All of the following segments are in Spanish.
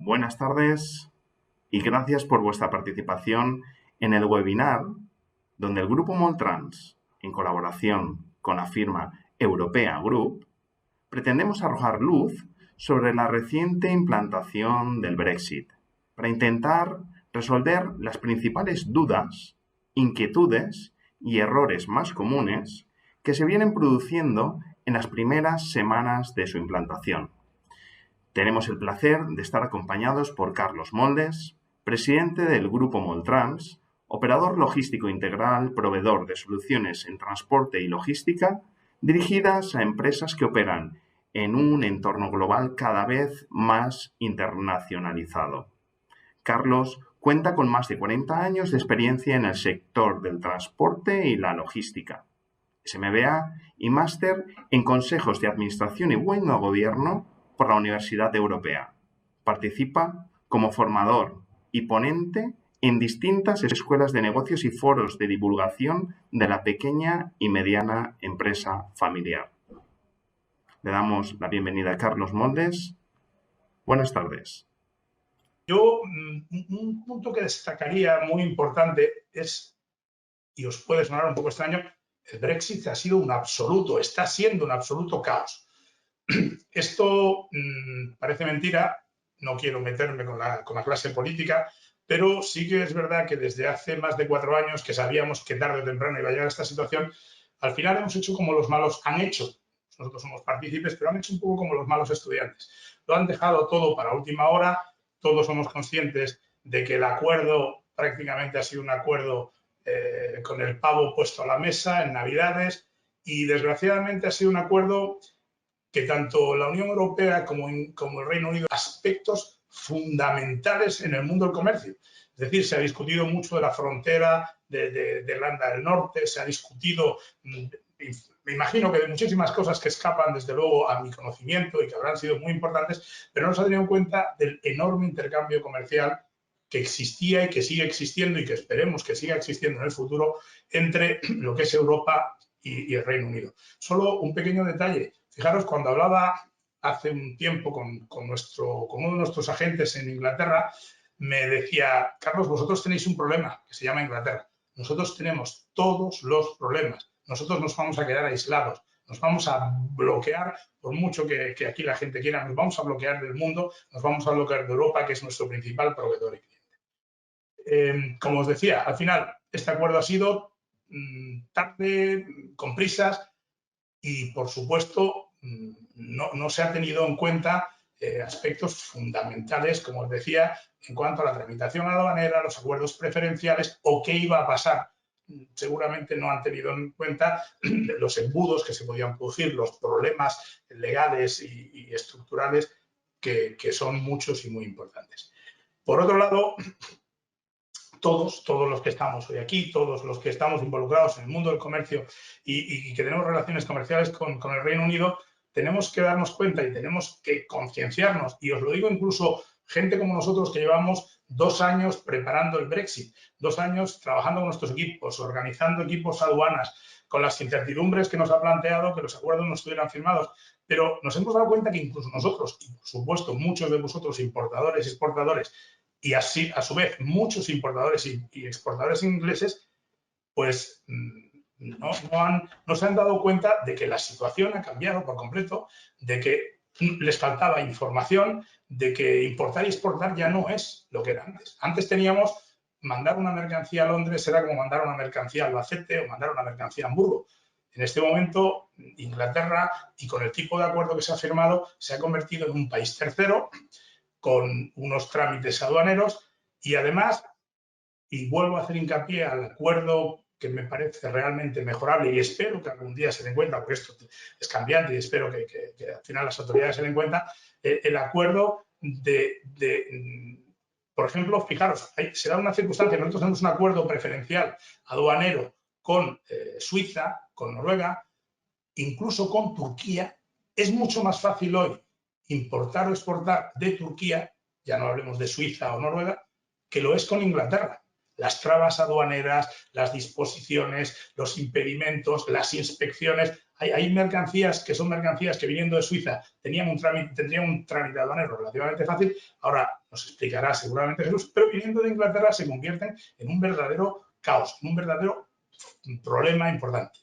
Buenas tardes y gracias por vuestra participación en el webinar donde el Grupo Moltrans, en colaboración con la firma Europea Group, pretendemos arrojar luz sobre la reciente implantación del Brexit para intentar resolver las principales dudas, inquietudes y errores más comunes que se vienen produciendo en las primeras semanas de su implantación. Tenemos el placer de estar acompañados por Carlos Moldes, presidente del Grupo Moltrans, operador logístico integral, proveedor de soluciones en transporte y logística dirigidas a empresas que operan en un entorno global cada vez más internacionalizado. Carlos cuenta con más de 40 años de experiencia en el sector del transporte y la logística, SMBA y máster en consejos de administración y buen gobierno por la Universidad Europea. Participa como formador y ponente en distintas escuelas de negocios y foros de divulgación de la pequeña y mediana empresa familiar. Le damos la bienvenida a Carlos Moldes. Buenas tardes. Yo, un punto que destacaría muy importante es, y os puede sonar un poco extraño, el Brexit está siendo un absoluto caos. Esto parece mentira, no quiero meterme con la clase política, pero sí que es verdad que desde hace más de 4 años que sabíamos que tarde o temprano iba a llegar a esta situación, al final hemos hecho como los malos han hecho. Nosotros somos partícipes, pero han hecho un poco como los malos estudiantes. Lo han dejado todo para última hora. Todos somos conscientes de que el acuerdo prácticamente ha sido un acuerdo con el pavo puesto a la mesa en Navidades y desgraciadamente ha sido un acuerdo que tanto la Unión Europea como el Reino Unido aspectos fundamentales en el mundo del comercio. Es decir, se ha discutido mucho de la frontera de Irlanda del Norte, se ha discutido, me imagino que de muchísimas cosas que escapan desde luego a mi conocimiento y que habrán sido muy importantes, pero no se ha tenido en cuenta del enorme intercambio comercial que existía y que sigue existiendo y que esperemos que siga existiendo en el futuro entre lo que es Europa y el Reino Unido. Solo un pequeño detalle. Fijaros, cuando hablaba hace un tiempo con uno de nuestros agentes en Inglaterra, me decía, Carlos, vosotros tenéis un problema que se llama Inglaterra. Nosotros tenemos todos los problemas. Nosotros nos vamos a quedar aislados. Nos vamos a bloquear, por mucho que aquí la gente quiera, nos vamos a bloquear del mundo, nos vamos a bloquear de Europa, que es nuestro principal proveedor y cliente. Como os decía, al final, este acuerdo ha sido tarde, con prisas, y, por supuesto, no se ha tenido en cuenta aspectos fundamentales, como os decía, en cuanto a la tramitación aduanera, los acuerdos preferenciales o qué iba a pasar. Seguramente no han tenido en cuenta los embudos que se podían producir, los problemas legales y estructurales que son muchos y muy importantes. Por otro lado, todos los que estamos hoy aquí, todos los que estamos involucrados en el mundo del comercio y que tenemos relaciones comerciales con el Reino Unido, tenemos que darnos cuenta y tenemos que concienciarnos, y os lo digo incluso gente como nosotros que llevamos 2 años preparando el Brexit, 2 años trabajando con nuestros equipos, organizando equipos aduanas, con las incertidumbres que nos ha planteado que los acuerdos no estuvieran firmados, pero nos hemos dado cuenta que incluso nosotros, y por supuesto muchos de vosotros importadores y exportadores, y así, a su vez, muchos importadores y exportadores ingleses, pues no se han dado cuenta de que la situación ha cambiado por completo, de que les faltaba información, de que importar y exportar ya no es lo que era antes. Antes teníamos, mandar una mercancía a Londres era como mandar una mercancía a Albacete o mandar una mercancía a Hamburgo. En este momento, Inglaterra, y con el tipo de acuerdo que se ha firmado, se ha convertido en un país tercero, con unos trámites aduaneros y además, y vuelvo a hacer hincapié al acuerdo que me parece realmente mejorable y espero que algún día se den cuenta, porque esto es cambiante y espero que al final las autoridades se den cuenta, el acuerdo por ejemplo, fijaros, se da una circunstancia, nosotros tenemos un acuerdo preferencial aduanero con Suiza, con Noruega, incluso con Turquía. Es mucho más fácil hoy importar o exportar de Turquía, ya no hablemos de Suiza o Noruega, que lo es con Inglaterra. las trabas aduaneras, las disposiciones, los impedimentos, las inspecciones. Hay mercancías que son mercancías que viniendo de Suiza tendrían un trámite aduanero relativamente fácil. Ahora nos explicará seguramente Jesús, pero viniendo de Inglaterra se convierten en un verdadero caos, en un verdadero problema importante.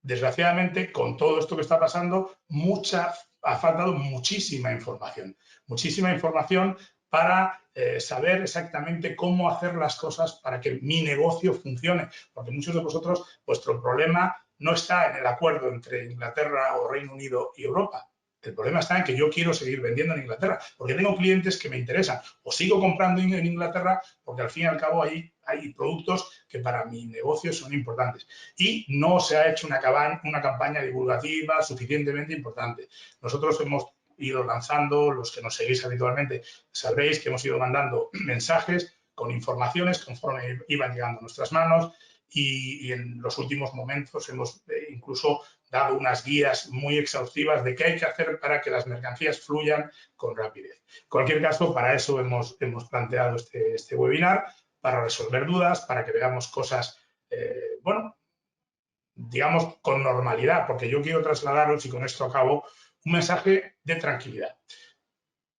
Desgraciadamente, con todo esto que está pasando, ha faltado muchísima información para saber exactamente cómo hacer las cosas para que mi negocio funcione. Porque muchos de vosotros, vuestro problema no está en el acuerdo entre Inglaterra o Reino Unido y Europa. El problema está en que yo quiero seguir vendiendo en Inglaterra, porque tengo clientes que me interesan. O sigo comprando en Inglaterra, porque al fin y al cabo hay productos que para mi negocio son importantes. Y no se ha hecho una campaña divulgativa suficientemente importante. Nosotros hemos ido lanzando, los que nos seguís habitualmente, sabréis que hemos ido mandando mensajes con informaciones conforme iban llegando a nuestras manos y en los últimos momentos hemos incluso dado unas guías muy exhaustivas de qué hay que hacer para que las mercancías fluyan con rapidez. En cualquier caso, para eso hemos planteado este webinar, para resolver dudas, para que veamos cosas, bueno, digamos, con normalidad, porque yo quiero trasladaros, y con esto acabo, un mensaje de tranquilidad.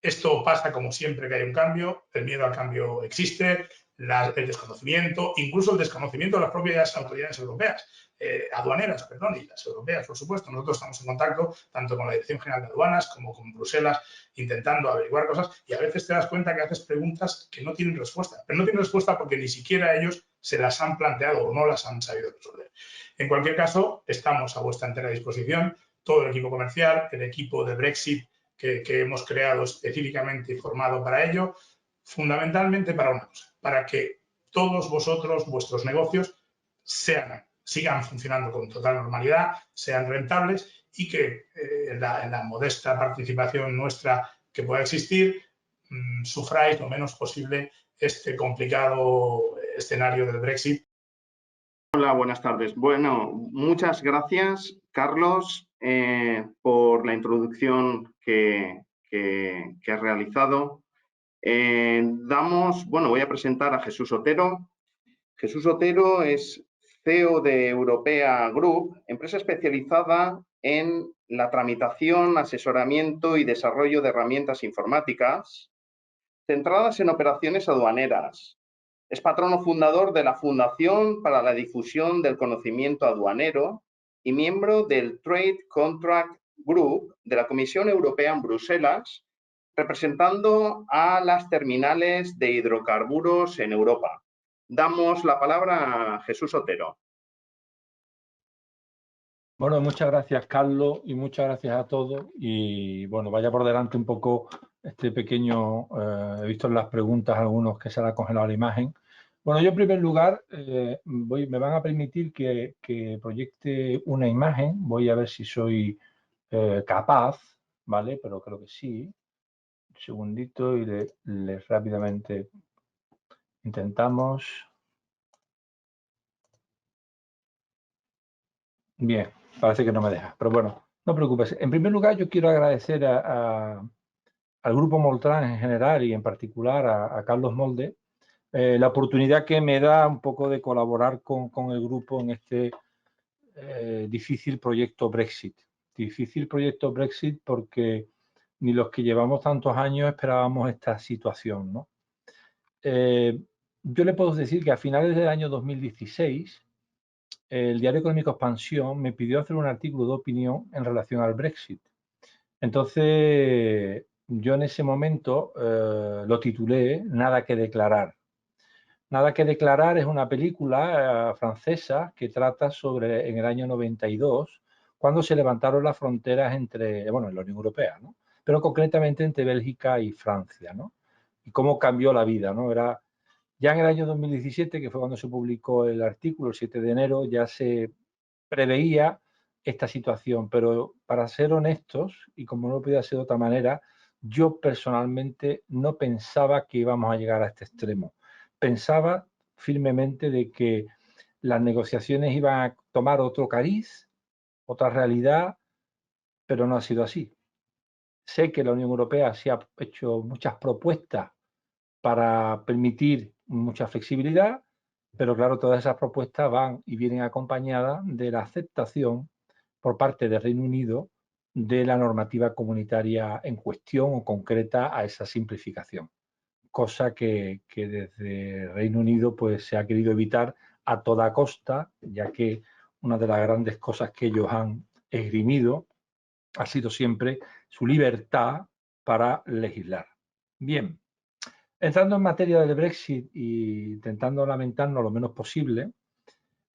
Esto pasa como siempre que hay un cambio, el miedo al cambio existe, el desconocimiento, incluso el desconocimiento de las propias autoridades europeas, aduaneras, perdón, y las europeas, por supuesto. Nosotros estamos en contacto tanto con la Dirección General de Aduanas como con Bruselas, intentando averiguar cosas, y a veces te das cuenta que haces preguntas que no tienen respuesta, pero no tienen respuesta porque ni siquiera ellos se las han planteado o no las han sabido resolver. En cualquier caso, estamos a vuestra entera disposición, todo el equipo comercial, el equipo de Brexit que hemos creado específicamente y formado para ello, fundamentalmente para una cosa, para que todos vosotros, vuestros negocios, sigan funcionando con total normalidad, sean rentables y que en la modesta participación nuestra que pueda existir, sufráis lo menos posible este complicado escenario del Brexit. Hola, buenas tardes. Bueno, muchas gracias, Carlos, por la introducción que has realizado. Voy a presentar a Jesús Otero. Jesús Otero es CEO de Europea Group, empresa especializada en la tramitación, asesoramiento y desarrollo de herramientas informáticas centradas en operaciones aduaneras. Es patrono fundador de la Fundación para la Difusión del Conocimiento Aduanero y miembro del Trade Contract Group de la Comisión Europea en Bruselas, representando a las terminales de hidrocarburos en Europa. Damos la palabra a Jesús Otero. Bueno, muchas gracias, Carlos, y muchas gracias a todos. Y bueno, vaya por delante un poco este pequeño, he visto en las preguntas algunos que se le ha congelado la imagen. Bueno, yo en primer lugar me van a permitir que proyecte una imagen. Voy a ver si soy capaz, ¿vale? Pero creo que sí. Un segundito y le rápidamente intentamos. Bien, parece que no me deja, pero bueno, no preocupes. En primer lugar, yo quiero agradecer al Grupo Moltrans en general y en particular a Carlos Molde la oportunidad que me da un poco de colaborar con el grupo en este difícil proyecto Brexit. Difícil proyecto Brexit porque ni los que llevamos tantos años esperábamos esta situación, ¿no? Yo le puedo decir que a finales del año 2016 el diario Económico Expansión me pidió hacer un artículo de opinión en relación al Brexit. Entonces, yo en ese momento lo titulé Nada que declarar. Nada que declarar es una película francesa que trata sobre en el año 92, cuando se levantaron las fronteras entre, bueno, en la Unión Europea, ¿no? Pero concretamente entre Bélgica y Francia, ¿no? Y cómo cambió la vida, ¿no? Era ya en el año 2017, que fue cuando se publicó el artículo, el 7 de enero, ya se preveía esta situación, pero para ser honestos, y como no podía ser de otra manera, yo personalmente no pensaba que íbamos a llegar a este extremo. Pensaba firmemente de que las negociaciones iban a tomar otro cariz, otra realidad, pero no ha sido así. Sé que la Unión Europea se ha hecho muchas propuestas para permitir mucha flexibilidad, pero claro, todas esas propuestas van y vienen acompañadas de la aceptación por parte del Reino Unido de la normativa comunitaria en cuestión o concreta a esa simplificación, cosa que desde Reino Unido pues se ha querido evitar a toda costa, ya que una de las grandes cosas que ellos han esgrimido ha sido siempre su libertad para legislar. Bien, entrando en materia del Brexit y intentando lamentarnos lo menos posible,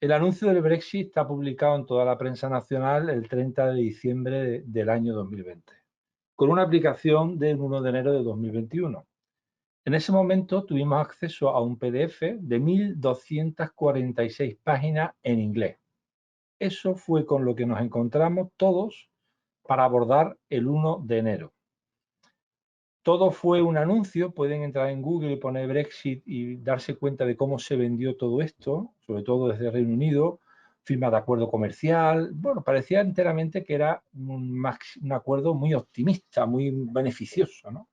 el anuncio del Brexit está publicado en toda la prensa nacional el 30 de diciembre del año 2020, con una aplicación del 1 de enero de 2021. En ese momento tuvimos acceso a un PDF de 1.246 páginas en inglés. Eso fue con lo que nos encontramos todos para abordar el 1 de enero. Todo fue un anuncio, pueden entrar en Google y poner Brexit y darse cuenta de cómo se vendió todo esto, sobre todo desde Reino Unido, firma de acuerdo comercial. Bueno, parecía enteramente que era un acuerdo muy optimista, muy beneficioso, ¿no?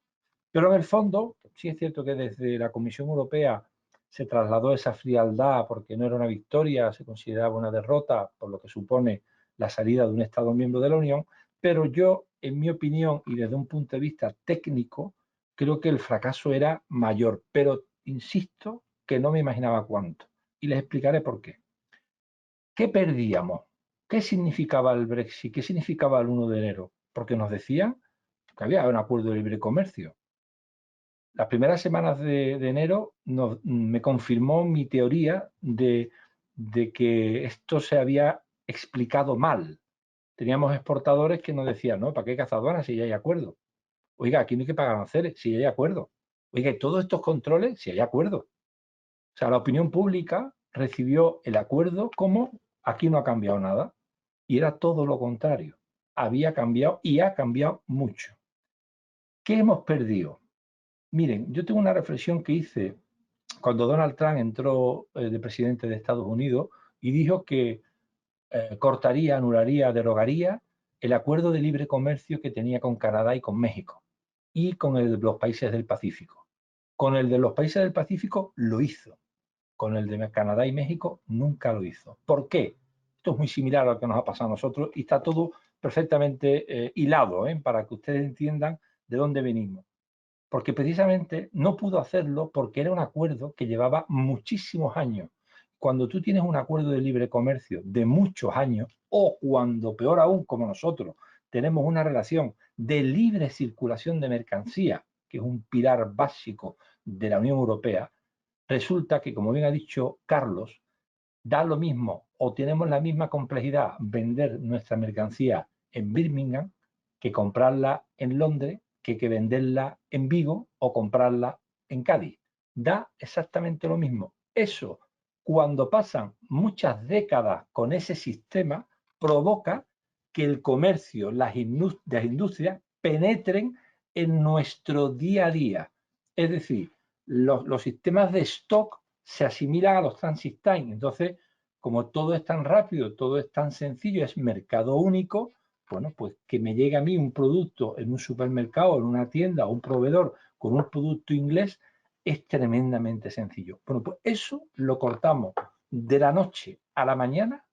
Pero en el fondo, sí es cierto que desde la Comisión Europea se trasladó esa frialdad porque no era una victoria, se consideraba una derrota, por lo que supone la salida de un Estado miembro de la Unión, pero yo, en mi opinión y desde un punto de vista técnico, creo que el fracaso era mayor, pero insisto que no me imaginaba cuánto. Y les explicaré por qué. ¿Qué perdíamos? ¿Qué significaba el Brexit? ¿Qué significaba el 1 de enero? Porque nos decían que había un acuerdo de libre comercio. Las primeras semanas de enero me confirmó mi teoría de que esto se había explicado mal. Teníamos exportadores que nos decían, no, ¿para qué cazar aduanas si ya hay acuerdo? Oiga, aquí no hay que pagar aranceles si ya hay acuerdo. Oiga, y todos estos controles si hay acuerdo. O sea, la opinión pública recibió el acuerdo como aquí no ha cambiado nada. Y era todo lo contrario. Había cambiado y ha cambiado mucho. ¿Qué hemos perdido? Miren, yo tengo una reflexión que hice cuando Donald Trump entró de presidente de Estados Unidos y dijo que cortaría, anularía, derogaría el acuerdo de libre comercio que tenía con Canadá y con México y con el de los países del Pacífico. Con el de los países del Pacífico lo hizo, con el de Canadá y México nunca lo hizo. ¿Por qué? Esto es muy similar a lo que nos ha pasado a nosotros y está todo perfectamente hilado, para que ustedes entiendan de dónde venimos. Porque precisamente no pudo hacerlo porque era un acuerdo que llevaba muchísimos años. Cuando tú tienes un acuerdo de libre comercio de muchos años, o cuando, peor aún, como nosotros, tenemos una relación de libre circulación de mercancía, que es un pilar básico de la Unión Europea, resulta que, como bien ha dicho Carlos, da lo mismo o tenemos la misma complejidad vender nuestra mercancía en Birmingham que comprarla en Londres, que venderla en Vigo o comprarla en Cádiz. Da exactamente lo mismo. Eso, cuando pasan muchas décadas con ese sistema, provoca que el comercio, las industrias penetren en nuestro día a día. Es decir, los sistemas de stock se asimilan a los transit time. Entonces, como todo es tan rápido, todo es tan sencillo, es mercado único, bueno, pues que me llegue a mí un producto en un supermercado, en una tienda o un proveedor con un producto inglés es tremendamente sencillo. Bueno, pues eso lo cortamos de la noche a la mañana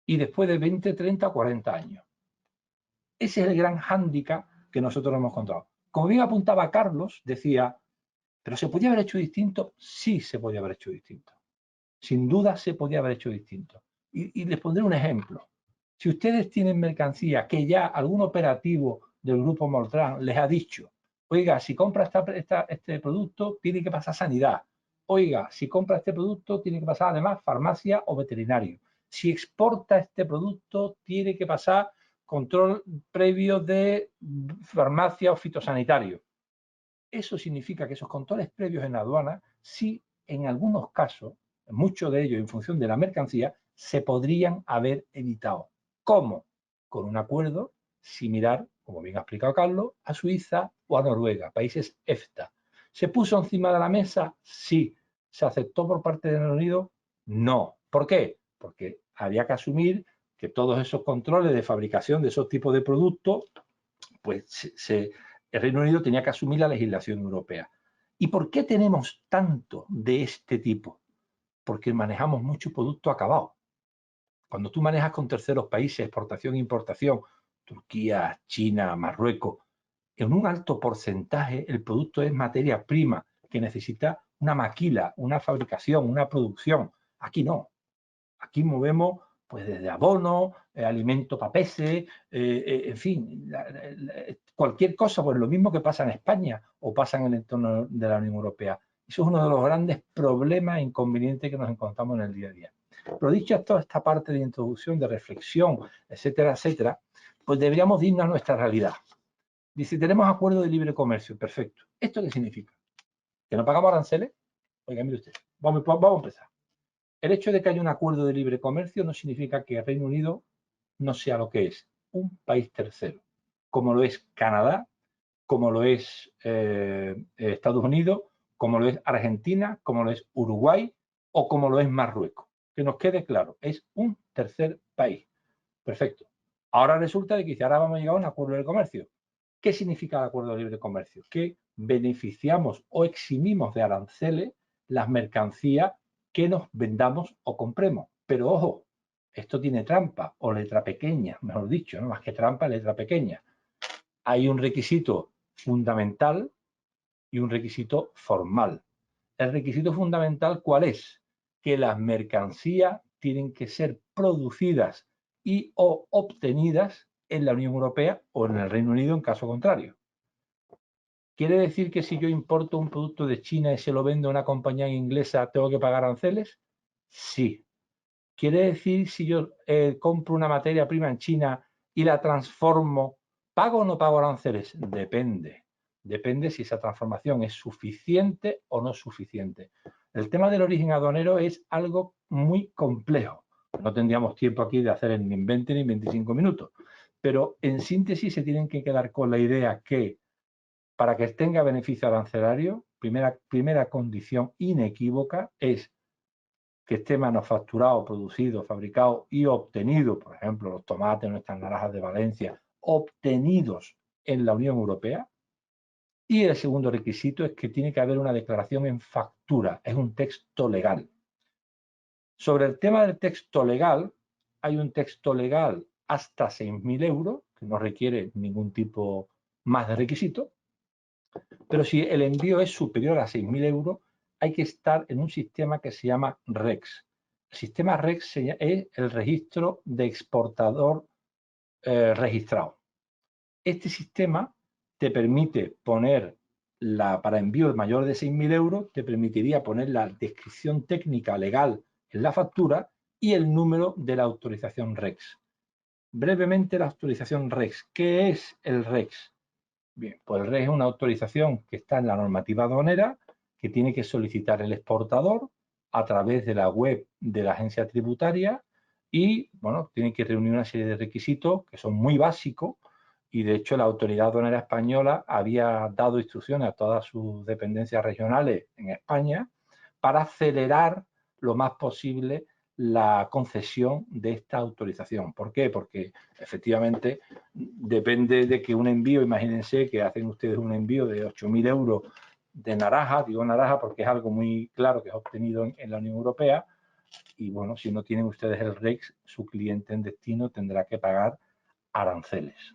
y después de 20, 30 o 40 años. Ese es el gran hándicap que nosotros hemos encontrado. Como bien apuntaba Carlos, decía, ¿pero se podía haber hecho distinto? Sí, se podía haber hecho distinto. Sin duda se podía haber hecho distinto. Y les pondré un ejemplo. Si ustedes tienen mercancía que ya algún operativo del grupo Moltran les ha dicho, oiga, si compra este producto tiene que pasar sanidad. Oiga, si compra este producto tiene que pasar además farmacia o veterinario. Si exporta este producto tiene que pasar control previo de farmacia o fitosanitario. Eso significa que esos controles previos en la aduana, sí, en algunos casos, muchos de ellos en función de la mercancía, se podrían haber evitado. ¿Cómo? Con un acuerdo similar, como bien ha explicado Carlos, a Suiza o a Noruega, países EFTA. ¿Se puso encima de la mesa? Sí. ¿Se aceptó por parte del Reino Unido? No. ¿Por qué? Porque había que asumir que todos esos controles de fabricación de esos tipos de productos, pues el Reino Unido tenía que asumir la legislación europea. ¿Y por qué tenemos tanto de este tipo? Porque manejamos mucho producto acabado. Cuando tú manejas con terceros países, exportación e importación, Turquía, China, Marruecos, en un alto porcentaje el producto es materia prima que necesita una maquila, una fabricación, una producción. Aquí no. Aquí movemos pues desde abono, alimento para peces, en fin, cualquier cosa, pues lo mismo que pasa en España o pasa en el entorno de la Unión Europea. Eso es uno de los grandes problemas e inconvenientes que nos encontramos en el día a día. Pero dicho toda esta parte de introducción, de reflexión, etcétera, etcétera, pues deberíamos irnos a nuestra realidad. Dice, tenemos acuerdo de libre comercio, perfecto. ¿Esto qué significa? ¿Que no pagamos aranceles? Oiga, mire usted, vamos a empezar. El hecho de que haya un acuerdo de libre comercio no significa que el Reino Unido no sea lo que es, un país tercero, como lo es Canadá, como lo es Estados Unidos, como lo es Argentina, como lo es Uruguay o como lo es Marruecos. Que nos quede claro, es un tercer país. Perfecto. Ahora resulta de que ahora vamos a llegar a un acuerdo de comercio. ¿Qué significa el acuerdo de libre comercio? Que beneficiamos o eximimos de aranceles las mercancías que nos vendamos o compremos. Pero ojo, esto tiene trampa o letra pequeña, mejor dicho, ¿no? Más que trampa, letra pequeña. Hay un requisito fundamental y un requisito formal. El requisito fundamental, ¿cuál es? Que las mercancías tienen que ser producidas y o obtenidas en la Unión Europea o en el Reino Unido en caso contrario. ¿Quiere decir que si yo importo un producto de China y se lo vendo a una compañía inglesa, tengo que pagar aranceles? Sí. ¿Quiere decir si yo compro una materia prima en China y la transformo, pago o no pago aranceles? Depende. Depende si esa transformación es suficiente o no suficiente. El tema del origen aduanero es algo muy complejo. No tendríamos tiempo aquí de hacer ni en 20 ni en 25 minutos. Pero en síntesis se tienen que quedar con la idea que para que tenga beneficio arancelario, primera condición inequívoca es que esté manufacturado, producido, fabricado y obtenido, por ejemplo, los tomates, nuestras naranjas de Valencia, obtenidos en la Unión Europea. Y el segundo requisito es que tiene que haber una declaración en factura, es un texto legal. Sobre el tema del texto legal, hay un texto legal hasta 6.000 euros, que no requiere ningún tipo más de requisito, pero si el envío es superior a 6.000 euros, hay que estar en un sistema que se llama REX. El sistema REX es el registro de exportador registrado. Este sistema te permite poner, para envío mayor de 6.000 euros, te permitiría poner la descripción técnica legal en la factura y el número de la autorización REX. Brevemente, la autorización REX. ¿Qué es el REX? Bien, pues el REX es una autorización que está en la normativa aduanera que tiene que solicitar el exportador a través de la web de la agencia tributaria y, bueno, tiene que reunir una serie de requisitos que son muy básicos y, de hecho, la autoridad aduanera española había dado instrucciones a todas sus dependencias regionales en España para acelerar lo más posible la concesión de esta autorización. ¿Por qué? Porque efectivamente depende de que un envío, imagínense que hacen ustedes un envío de 8.000 euros de naranja, digo naranja porque es algo muy claro que es obtenido en la Unión Europea, y bueno, si no tienen ustedes el REX, su cliente en destino tendrá que pagar aranceles.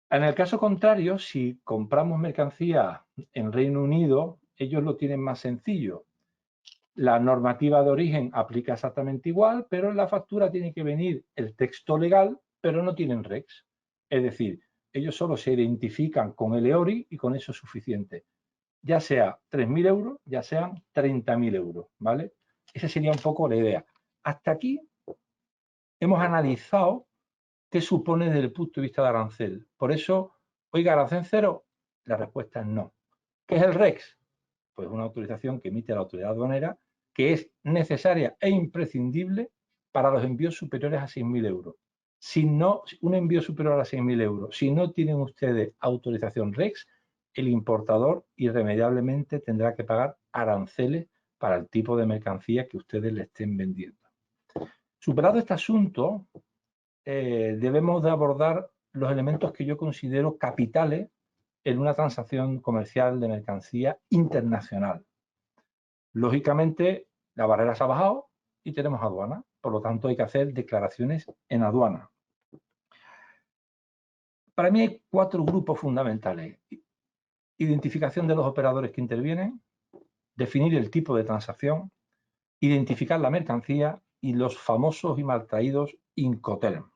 En el caso contrario, si compramos mercancía en Reino Unido, ellos lo tienen más sencillo. La normativa de origen aplica exactamente igual, pero en la factura tiene que venir el texto legal, pero no tienen REX. Es decir, ellos solo se identifican con el EORI y con eso es suficiente. Ya sea 3.000 euros, ya sean 30.000 euros, ¿vale? Esa sería un poco la idea. Hasta aquí hemos analizado qué supone desde el punto de vista de arancel. Por eso, oiga, ¿arancel cero? La respuesta es no. ¿Qué es el REX? Pues una autorización que emite la autoridad aduanera que es necesaria e imprescindible para los envíos superiores a 6.000 euros. Si no, un envío superior a 6.000 euros, si no tienen ustedes autorización REX, el importador irremediablemente tendrá que pagar aranceles para el tipo de mercancía que ustedes le estén vendiendo. Superado este asunto, debemos de abordar los elementos que yo considero capitales en una transacción comercial de mercancía internacional. Lógicamente, la barrera se ha bajado y tenemos aduana. Por lo tanto, hay que hacer declaraciones en aduana. Para mí hay 4 grupos fundamentales. Identificación de los operadores que intervienen, definir el tipo de transacción, identificar la mercancía y los famosos y mal traídos Incoterm.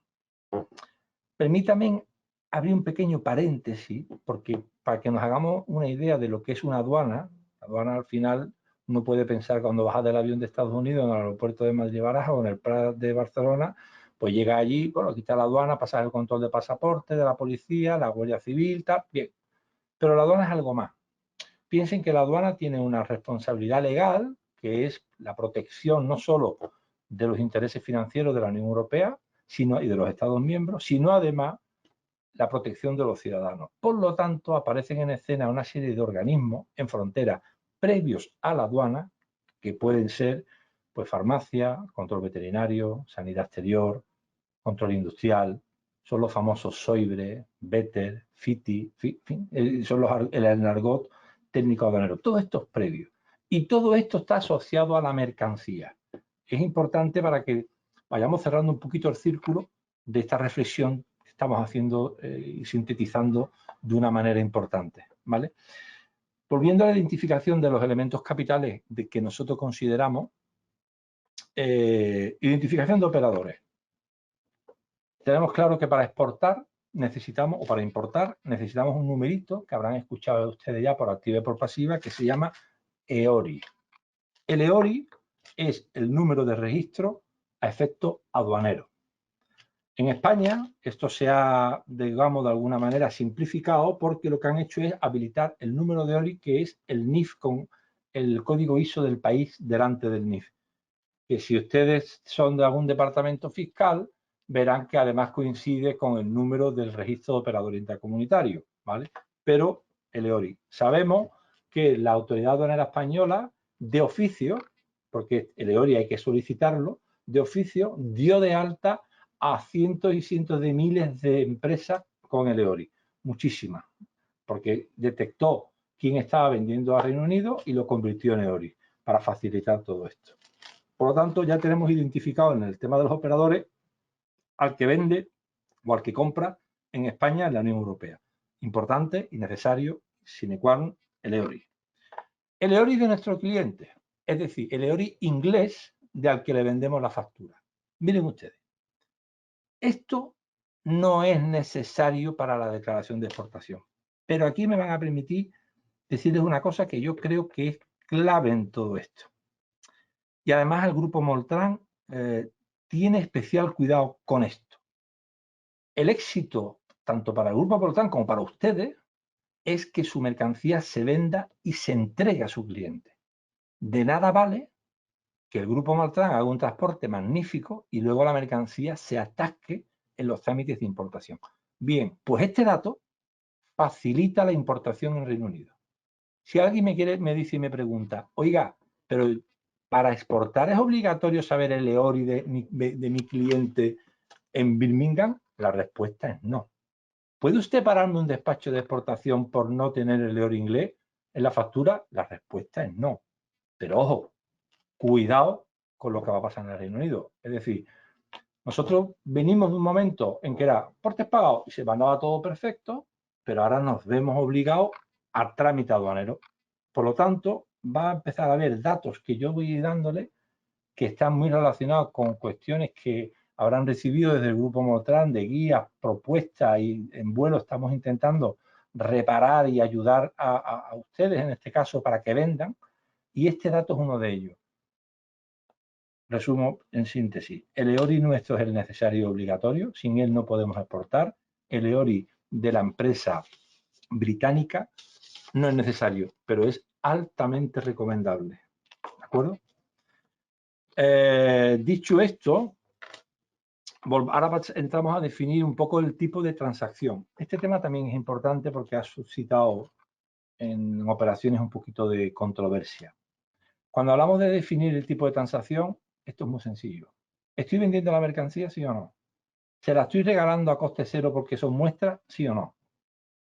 Permítame abrir un pequeño paréntesis, porque para que nos hagamos una idea de lo que es una aduana, la aduana al final uno puede pensar cuando baja del avión de Estados Unidos en el aeropuerto de Madrid-Barajas o en el Prat de Barcelona, pues llega allí, bueno, quita la aduana, pasa el control de pasaporte de la policía, la Guardia Civil, tal, bien. Pero la aduana es algo más. Piensen que la aduana tiene una responsabilidad legal, que es la protección no solo de los intereses financieros de la Unión Europea y de los Estados miembros, sino además la protección de los ciudadanos. Por lo tanto, aparecen en escena una serie de organismos en frontera previos a la aduana, que pueden ser pues, farmacia, control veterinario, sanidad exterior, control industrial, son los famosos SOIBRE, BETER, FITI, son el argot técnico aduanero. Todo esto es previo. Y todo esto está asociado a la mercancía. Es importante para que vayamos cerrando un poquito el círculo de esta reflexión que estamos haciendo y sintetizando de una manera importante, ¿vale? Volviendo a la identificación de los elementos capitales de que nosotros consideramos, identificación de operadores. Tenemos claro que para exportar necesitamos, o para importar, necesitamos un numerito que habrán escuchado ustedes ya por activa y por pasiva, que se llama EORI. El EORI es el número de registro a efecto aduanero. En España esto se ha, digamos, de alguna manera simplificado porque lo que han hecho es habilitar el número de EORI, que es el NIF con el código ISO del país delante del NIF. Que si ustedes son de algún departamento fiscal, verán que además coincide con el número del registro de operador intercomunitario, ¿vale? Pero el EORI. Sabemos que la Autoridad Aduanera Española, de oficio, porque el EORI hay que solicitarlo, de oficio dio de alta a cientos y cientos de miles de empresas con el EORI. Muchísimas, porque detectó quién estaba vendiendo a Reino Unido y lo convirtió en EORI para facilitar todo esto. Por lo tanto, ya tenemos identificado en el tema de los operadores al que vende o al que compra en España, en la Unión Europea. Importante y necesario, sine qua non, el EORI. El EORI de nuestro cliente, es decir, el EORI inglés de al que le vendemos la factura. Miren ustedes, esto no es necesario para la declaración de exportación, pero aquí me van a permitir decirles una cosa que yo creo que es clave en todo esto. Y además el grupo Moltran tiene especial cuidado con esto. El éxito, tanto para el grupo Moltran como para ustedes, es que su mercancía se venda y se entregue a su cliente. De nada vale que el grupo Moltran haga un transporte magnífico y luego la mercancía se atasque en los trámites de importación. Bien, pues este dato facilita la importación en Reino Unido. Si alguien me dice y me pregunta, oiga, pero para exportar es obligatorio saber el EORI de mi cliente en Birmingham, la respuesta es no. ¿Puede usted pararme un despacho de exportación por no tener el EORI inglés en la factura? La respuesta es no. Pero ojo, cuidado con lo que va a pasar en el Reino Unido. Es decir, nosotros venimos de un momento en que era portes pagados y se mandaba todo perfecto, pero ahora nos vemos obligados al trámite aduanero. Por lo tanto, va a empezar a haber datos que yo voy dándole que están muy relacionados con cuestiones que habrán recibido desde el grupo Moltran de guías, propuestas, y en vuelo estamos intentando reparar y ayudar a ustedes en este caso para que vendan, y este dato es uno de ellos. Resumo en síntesis, el EORI nuestro es el necesario y obligatorio, sin él no podemos exportar. El EORI de la empresa británica no es necesario, pero es altamente recomendable. ¿De acuerdo? Dicho esto, ahora entramos a definir un poco el tipo de transacción. Este tema también es importante porque ha suscitado en operaciones un poquito de controversia. Cuando hablamos de definir el tipo de transacción, esto es muy sencillo. ¿Estoy vendiendo la mercancía, sí o no? ¿Se la estoy regalando a coste cero porque son muestras, sí o no?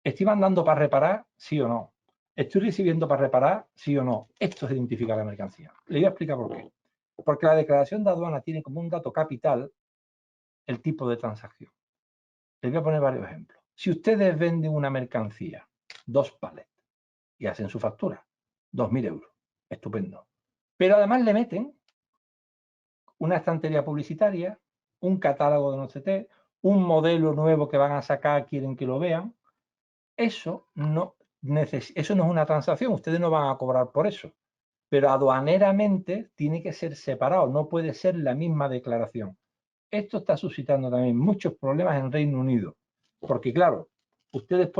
¿Estoy mandando para reparar? Sí o no. ¿Estoy recibiendo para reparar? Sí o no. Esto es identificar la mercancía. Le voy a explicar por qué. Porque la declaración de aduana tiene como un dato capital el tipo de transacción. Les voy a poner varios ejemplos. Si ustedes venden una mercancía, 2 palets, y hacen su factura, 2.000 euros, estupendo. Pero además le meten una estantería publicitaria, un catálogo de no sé qué, un modelo nuevo que van a sacar, quieren que lo vean. Eso no es una transacción, ustedes no van a cobrar por eso. Pero aduaneramente tiene que ser separado, no puede ser la misma declaración. Esto está suscitando también muchos problemas en Reino Unido, porque claro, ustedes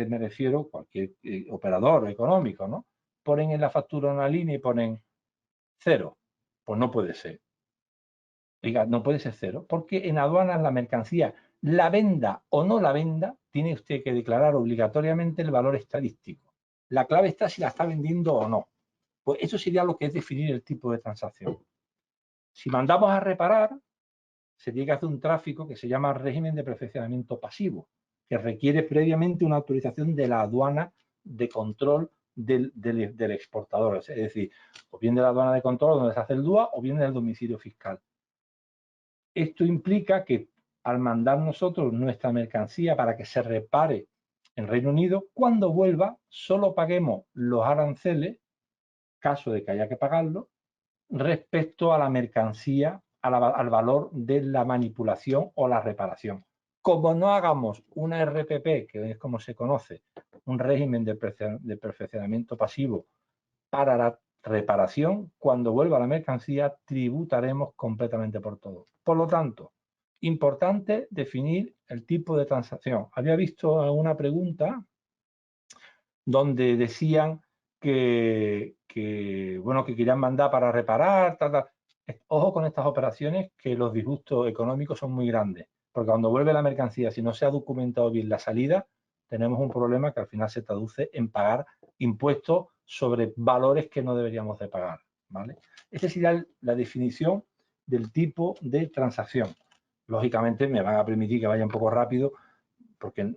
me refiero, cualquier operador económico, ¿no? Ponen en la factura una línea y ponen 0. Pues no puede ser. Oiga, no puede ser 0, porque en aduanas la mercancía, la venda o no la venda, tiene usted que declarar obligatoriamente el valor estadístico. La clave está si la está vendiendo o no. Pues eso sería lo que es definir el tipo de transacción. Si mandamos a reparar, se tiene que hacer un tráfico que se llama régimen de perfeccionamiento pasivo, que requiere previamente una autorización de la aduana de control del exportador, es decir, o bien de la aduana de control donde se hace el DUA o bien del domicilio fiscal. Esto implica que al mandar nosotros nuestra mercancía para que se repare en Reino Unido, cuando vuelva solo paguemos los aranceles, caso de que haya que pagarlo, respecto a la mercancía, al valor de la manipulación o la reparación. Como no hagamos una RPP, que es como se conoce, un régimen de perfeccionamiento pasivo para la reparación, cuando vuelva la mercancía tributaremos completamente por todo. Por lo tanto, importante definir el tipo de transacción. Había visto alguna pregunta donde decían que querían mandar para reparar, Ojo con estas operaciones, que los disgustos económicos son muy grandes, porque cuando vuelve la mercancía, si no se ha documentado bien la salida, tenemos un problema que al final se traduce en pagar impuestos sobre valores que no deberíamos de pagar, ¿vale? Esta sería la definición del tipo de transacción. Lógicamente me van a permitir que vaya un poco rápido, porque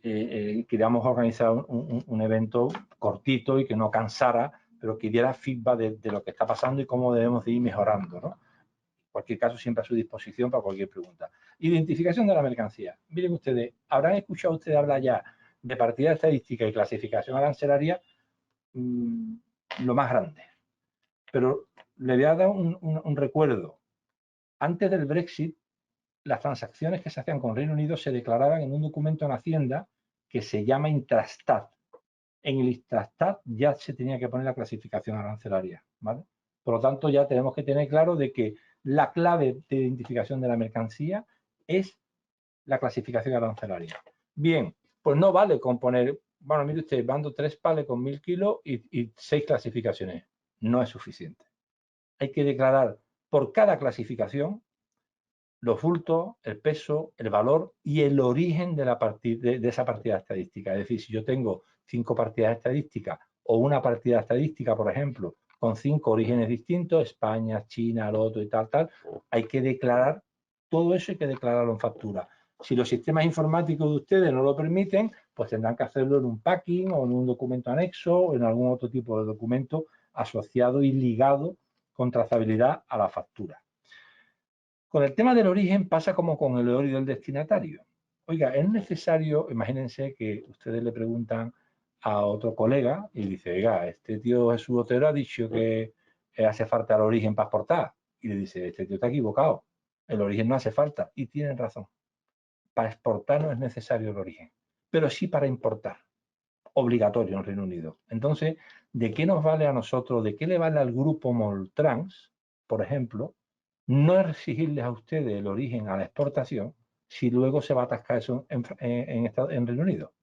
queríamos organizar un evento cortito y que no cansara, pero que diera feedback de lo que está pasando y cómo debemos de ir mejorando, ¿no? En cualquier caso, siempre a su disposición para cualquier pregunta. Identificación de la mercancía. Miren ustedes, habrán escuchado ustedes hablar ya de partida estadística y clasificación arancelaria, lo más grande. Pero le voy a dar un recuerdo. Antes del Brexit, las transacciones que se hacían con Reino Unido se declaraban en un documento en Hacienda que se llama Intrastat. En el Intrastat ya se tenía que poner la clasificación arancelaria, ¿vale? Por lo tanto, ya tenemos que tener claro de que la clave de identificación de la mercancía es la clasificación arancelaria. Bien, pues no vale con poner, bueno, mire usted, mando 3 palets con 1000 kilos y 6 clasificaciones. No es suficiente. Hay que declarar por cada clasificación los bultos, el peso, el valor y el origen de esa partida estadística. Es decir, si yo tengo 5 partidas estadísticas o una partida estadística, por ejemplo, con 5 orígenes distintos, España, China, Loto y tal, hay que declarar todo eso, hay que declararlo en factura. Si los sistemas informáticos de ustedes no lo permiten, pues tendrán que hacerlo en un packing o en un documento anexo o en algún otro tipo de documento asociado y ligado con trazabilidad a la factura. Con el tema del origen pasa como con el horario del destinatario. Oiga, es necesario, imagínense que ustedes le preguntan a otro colega y dice, oiga, este tío Jesús Otero ha dicho que hace falta el origen para exportar. Y le dice, este tío está equivocado, el origen no hace falta. Y tienen razón. Para exportar no es necesario el origen, pero sí para importar, obligatorio en Reino Unido. Entonces, ¿de qué nos vale a nosotros, de qué le vale al grupo Moltrans, por ejemplo, no exigirles a ustedes el origen a la exportación si luego se va a atascar eso en Reino Unido?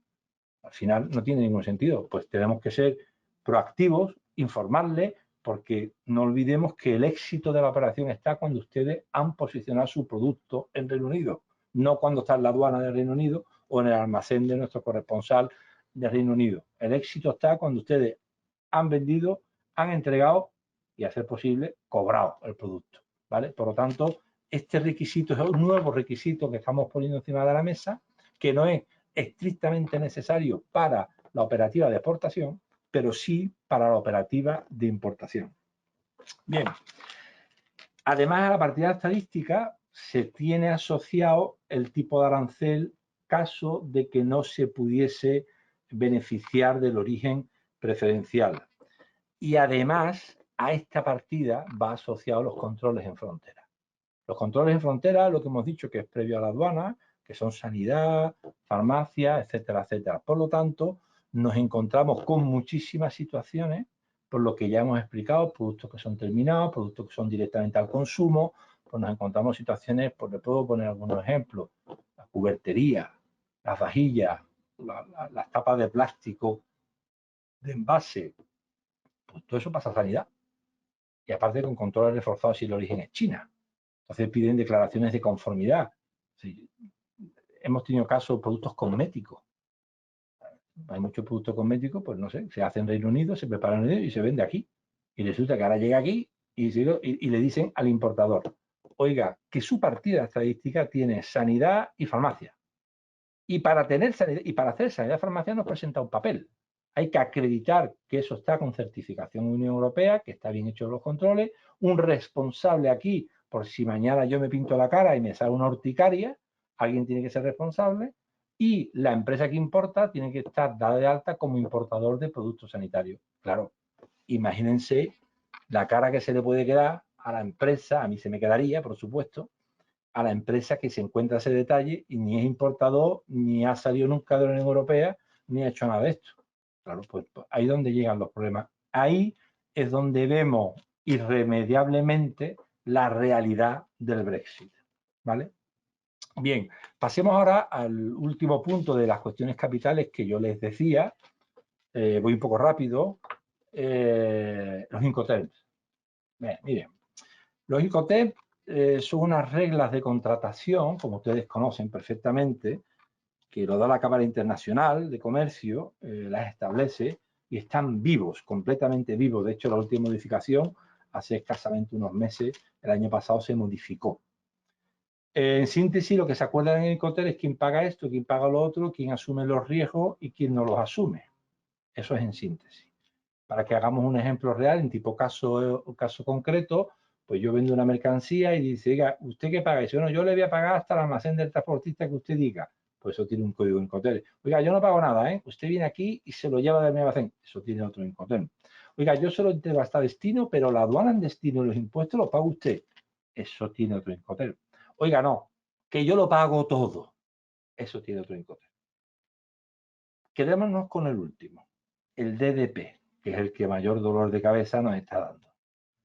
Al final no tiene ningún sentido. Pues tenemos que ser proactivos, informarles, porque no olvidemos que el éxito de la operación está cuando ustedes han posicionado su producto en Reino Unido, no cuando está en la aduana del Reino Unido o en el almacén de nuestro corresponsal del Reino Unido. El éxito está cuando ustedes han vendido, han entregado y, a ser posible, cobrado el producto, ¿vale? Por lo tanto, este requisito es un nuevo requisito que estamos poniendo encima de la mesa, que no es estrictamente necesario para la operativa de exportación, pero sí para la operativa de importación. Bien, además a la partida estadística se tiene asociado el tipo de arancel caso de que no se pudiese beneficiar del origen preferencial. Y además a esta partida va asociado los controles en frontera. Los controles en frontera, lo que hemos dicho que es previo a la aduana, que son sanidad, farmacia, etcétera, etcétera. Por lo tanto, nos encontramos con muchísimas situaciones, por lo que ya hemos explicado, productos que son terminados, productos que son directamente al consumo, pues nos encontramos situaciones, pues le puedo poner algunos ejemplos, la cubertería, las vajillas, las tapas de plástico de envase, pues todo eso pasa a sanidad. Y aparte con controles reforzados si el origen es China. Entonces piden declaraciones de conformidad. Sí, hemos tenido casos de productos cosméticos. Hay muchos productos cosméticos, pues no sé, se hace en Reino Unido, se prepara en Reino Unido y se vende aquí. Y resulta que ahora llega aquí y le dicen al importador, oiga, que su partida estadística tiene sanidad y farmacia. Y para tener sanidad, y para hacer sanidad y farmacia nos presenta un papel. Hay que acreditar que eso está con certificación Unión Europea, que está bien hecho los controles, un responsable aquí, por si mañana yo me pinto la cara y me sale una urticaria, alguien tiene que ser responsable, y la empresa que importa tiene que estar dada de alta como importador de productos sanitarios. Claro, imagínense la cara que se le puede quedar a la empresa, a mí se me quedaría, por supuesto, a la empresa que se encuentra ese detalle y ni es importador, ni ha salido nunca de la Unión Europea, ni ha hecho nada de esto. Claro, pues ahí es donde llegan los problemas. Ahí es donde vemos irremediablemente la realidad del Brexit. ¿Vale? Bien, pasemos ahora al último punto de las cuestiones capitales que yo les decía. Voy un poco rápido. Los Incoterms. Miren, los Incoterms son unas reglas de contratación, como ustedes conocen perfectamente, que lo da la Cámara Internacional de Comercio, las establece y están vivos, completamente vivos. De hecho, la última modificación, hace escasamente unos meses, el año pasado se modificó. En síntesis, lo que se acuerda en el Incoterm es quién paga esto, quién paga lo otro, quién asume los riesgos y quién no los asume. Eso es en síntesis. Para que hagamos un ejemplo real, en tipo caso concreto, pues yo vendo una mercancía y dice, oiga, ¿usted qué paga? Y dice, bueno, yo le voy a pagar hasta el almacén del transportista que usted diga. Pues eso tiene un código Incoterm. Oiga, yo no pago nada, ¿eh? Usted viene aquí y se lo lleva de mi almacén. Eso tiene otro Incoterm. Oiga, yo se lo entrego hasta destino, pero la aduana en destino y los impuestos los paga usted. Eso tiene otro Incoterm. Oiga, no, que yo lo pago todo. Eso tiene otro Incoterm. Quedémonos con el último, el DDP, que es el que mayor dolor de cabeza nos está dando.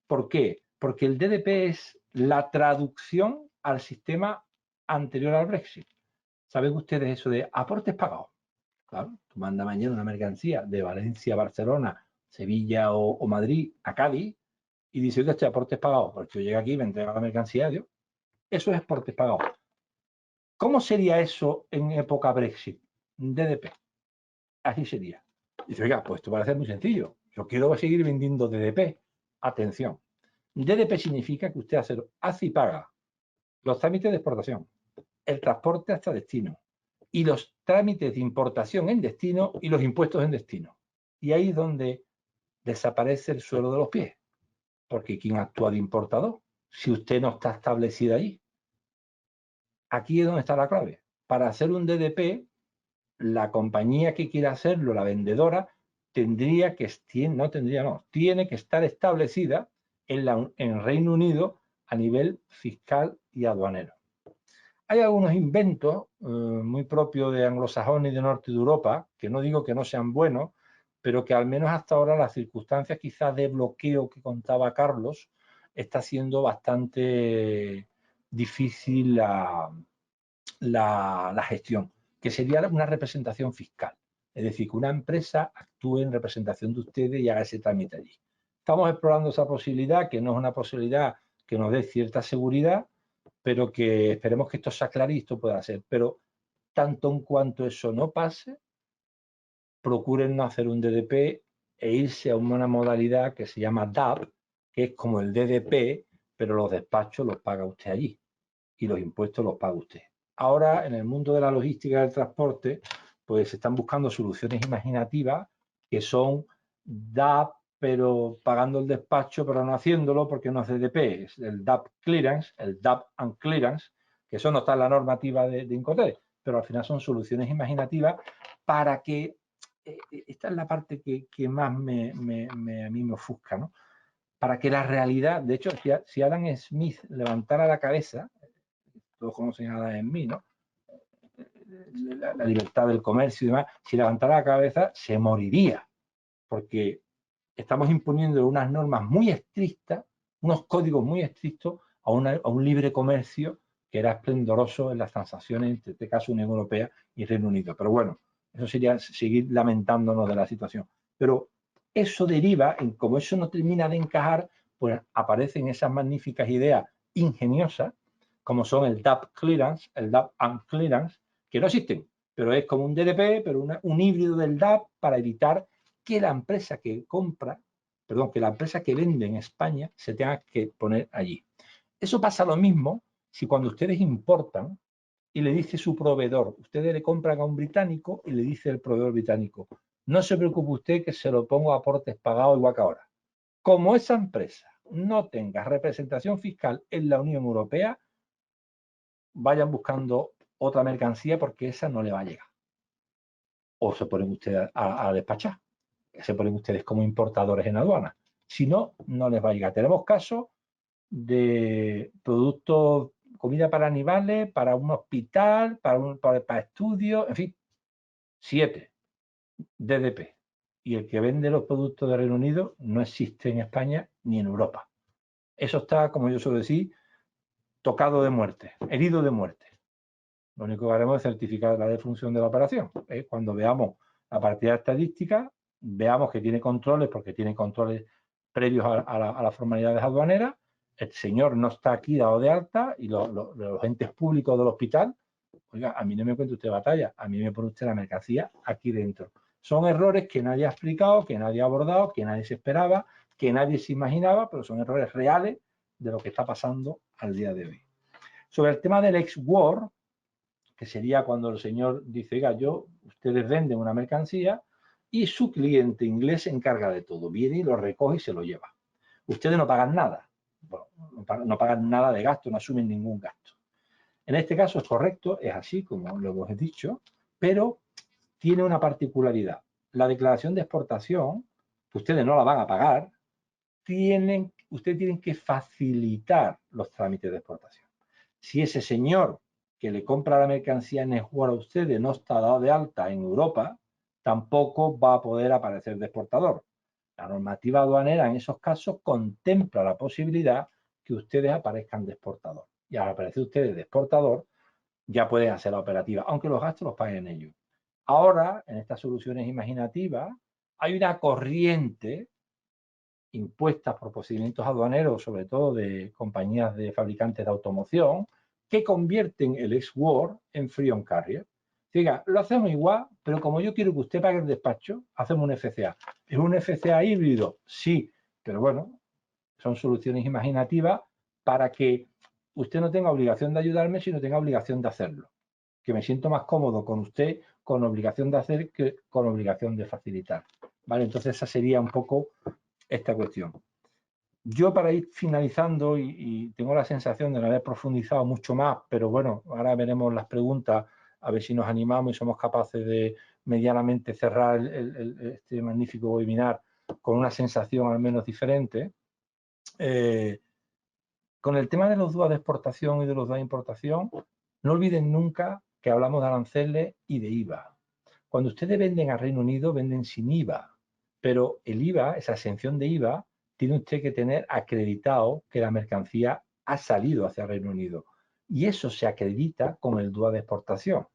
¿Por qué? Porque el DDP es la traducción al sistema anterior al Brexit. ¿Saben ustedes eso de aportes pagados? Claro, tú mandas mañana una mercancía de Valencia a Barcelona, Sevilla o Madrid a Cádiz y dices, oiga, aportes pagados. Porque yo llego aquí y me entrega la mercancía, Dios. Eso es aportes pagados. ¿Cómo sería eso en época Brexit? DDP. Así sería. Dice, oiga, pues esto parece muy sencillo. Yo quiero seguir vendiendo DDP. Atención. DDP significa que usted hace y paga los trámites de exportación, el transporte hasta destino y los trámites de importación en destino y los impuestos en destino. Y ahí es donde desaparece el suelo de los pies. Porque ¿quién actúa de importador si usted no está establecido allí? Aquí es donde está la clave. Para hacer un DDP, la compañía que quiera hacerlo, la vendedora, tiene que estar establecida en Reino Unido a nivel fiscal y aduanero. Hay algunos inventos muy propios de anglosajones y de norte de Europa, que no digo que no sean buenos, pero que al menos hasta ahora las circunstancias quizás de bloqueo que contaba Carlos está siendo bastante difícil la gestión, que sería una representación fiscal. Es decir, que una empresa actúe en representación de ustedes y haga ese trámite allí. Estamos explorando esa posibilidad, que no es una posibilidad que nos dé cierta seguridad, pero que esperemos que esto se aclare y esto pueda ser. Pero tanto en cuanto eso no pase, procuren no hacer un DDP e irse a una modalidad que se llama DAP, que es como el DDP, pero los despachos los paga usted allí y los impuestos los paga usted. ahora en el mundo de la logística y del transporte, pues se están buscando soluciones imaginativas que son DAP, pero pagando el despacho, pero no haciéndolo porque no hace DP. Es el DAP Clearance, el DAP and Clearance, que eso no está en la normativa de Incoterm, pero al final son soluciones imaginativas para que, esta es la parte que más a mí me ofusca, ¿no? Para que la realidad, de hecho, si Adam Smith levantara la cabeza, todos conocen a Adam Smith, ¿no? La libertad del comercio y demás, si levantara la cabeza se moriría, porque estamos imponiendo unas normas muy estrictas, unos códigos muy estrictos a un libre comercio que era esplendoroso en las transacciones, en este caso Unión Europea y Reino Unido. Pero bueno, eso sería seguir lamentándonos de la situación. Pero eso deriva en, como eso no termina de encajar, pues aparecen esas magníficas ideas ingeniosas, como son el DAP Clearance, el DAP and Clearance, que no existen, pero es como un DDP, pero un híbrido del DAP para evitar que la empresa que compra, perdón, que la empresa que vende en España se tenga que poner allí. Eso pasa lo mismo si cuando ustedes importan y le dice su proveedor, ustedes le compran a un británico y le dice el proveedor británico, no se preocupe usted que se lo pongo a aportes pagados igual que ahora. Como esa empresa no tenga representación fiscal en la Unión Europea, vayan buscando otra mercancía porque esa no le va a llegar. O se ponen ustedes a despachar. Se ponen ustedes como importadores en aduana. Si no, no les va a llegar. Tenemos casos de productos, comida para animales, para un hospital, para estudios, en fin, 7 DDP. Y el que vende los productos de Reino Unido no existe en España ni en Europa. Eso está, como yo suelo decir, tocado de muerte, herido de muerte. Lo único que haremos es certificar la defunción de la operación. Cuando veamos la partida estadística, veamos que tiene controles, porque tiene controles previos a las formalidades aduaneras. El señor no está aquí dado de alta y los entes públicos del hospital, oiga, a mí no me cuenta usted batalla, a mí me pone usted la mercancía aquí dentro. Son errores que nadie ha explicado, que nadie ha abordado, que nadie se esperaba, que nadie se imaginaba, pero son errores reales de lo que está pasando al día de hoy. Sobre el tema del ex-war, que sería cuando el señor dice, oiga, ustedes venden una mercancía y su cliente inglés se encarga de todo, viene y lo recoge y se lo lleva. Ustedes no pagan nada, bueno, no pagan nada de gasto, no asumen ningún gasto. En este caso es correcto, es así como lo hemos dicho, pero tiene una particularidad. La declaración de exportación, ustedes no la van a pagar, ustedes tienen que facilitar los trámites de exportación. Si ese señor que le compra la mercancía en Esguard a ustedes no está dado de alta en Europa, tampoco va a poder aparecer de exportador. La normativa aduanera en esos casos contempla la posibilidad que ustedes aparezcan de exportador. Y al aparecer ustedes de exportador, ya pueden hacer la operativa, aunque los gastos los paguen ellos. Ahora, en estas soluciones imaginativas, hay una corriente impuestas por procedimientos aduaneros, sobre todo de compañías de fabricantes de automoción, que convierten el ex-war en free on carrier. Diga, lo hacemos igual, pero como yo quiero que usted pague el despacho, hacemos un FCA. ¿Es un FCA híbrido? Sí, pero bueno, son soluciones imaginativas para que usted no tenga obligación de ayudarme, sino tenga obligación de hacerlo. Que me siento más cómodo con usted con obligación de hacer que con obligación de facilitar. ¿Vale? Entonces esa sería un poco esta cuestión. Yo, para ir finalizando, y tengo la sensación de no haber profundizado mucho más, pero bueno, ahora veremos las preguntas, a ver si nos animamos y somos capaces de medianamente cerrar este magnífico webinar con una sensación al menos diferente. Con el tema de los DUA de exportación y de los DUA de importación, no olviden nunca que hablamos de aranceles y de IVA. Cuando ustedes venden a Reino Unido, venden sin IVA, pero el IVA, esa exención de IVA, tiene usted que tener acreditado que la mercancía ha salido hacia Reino Unido. Y eso se acredita con el DUA de exportación.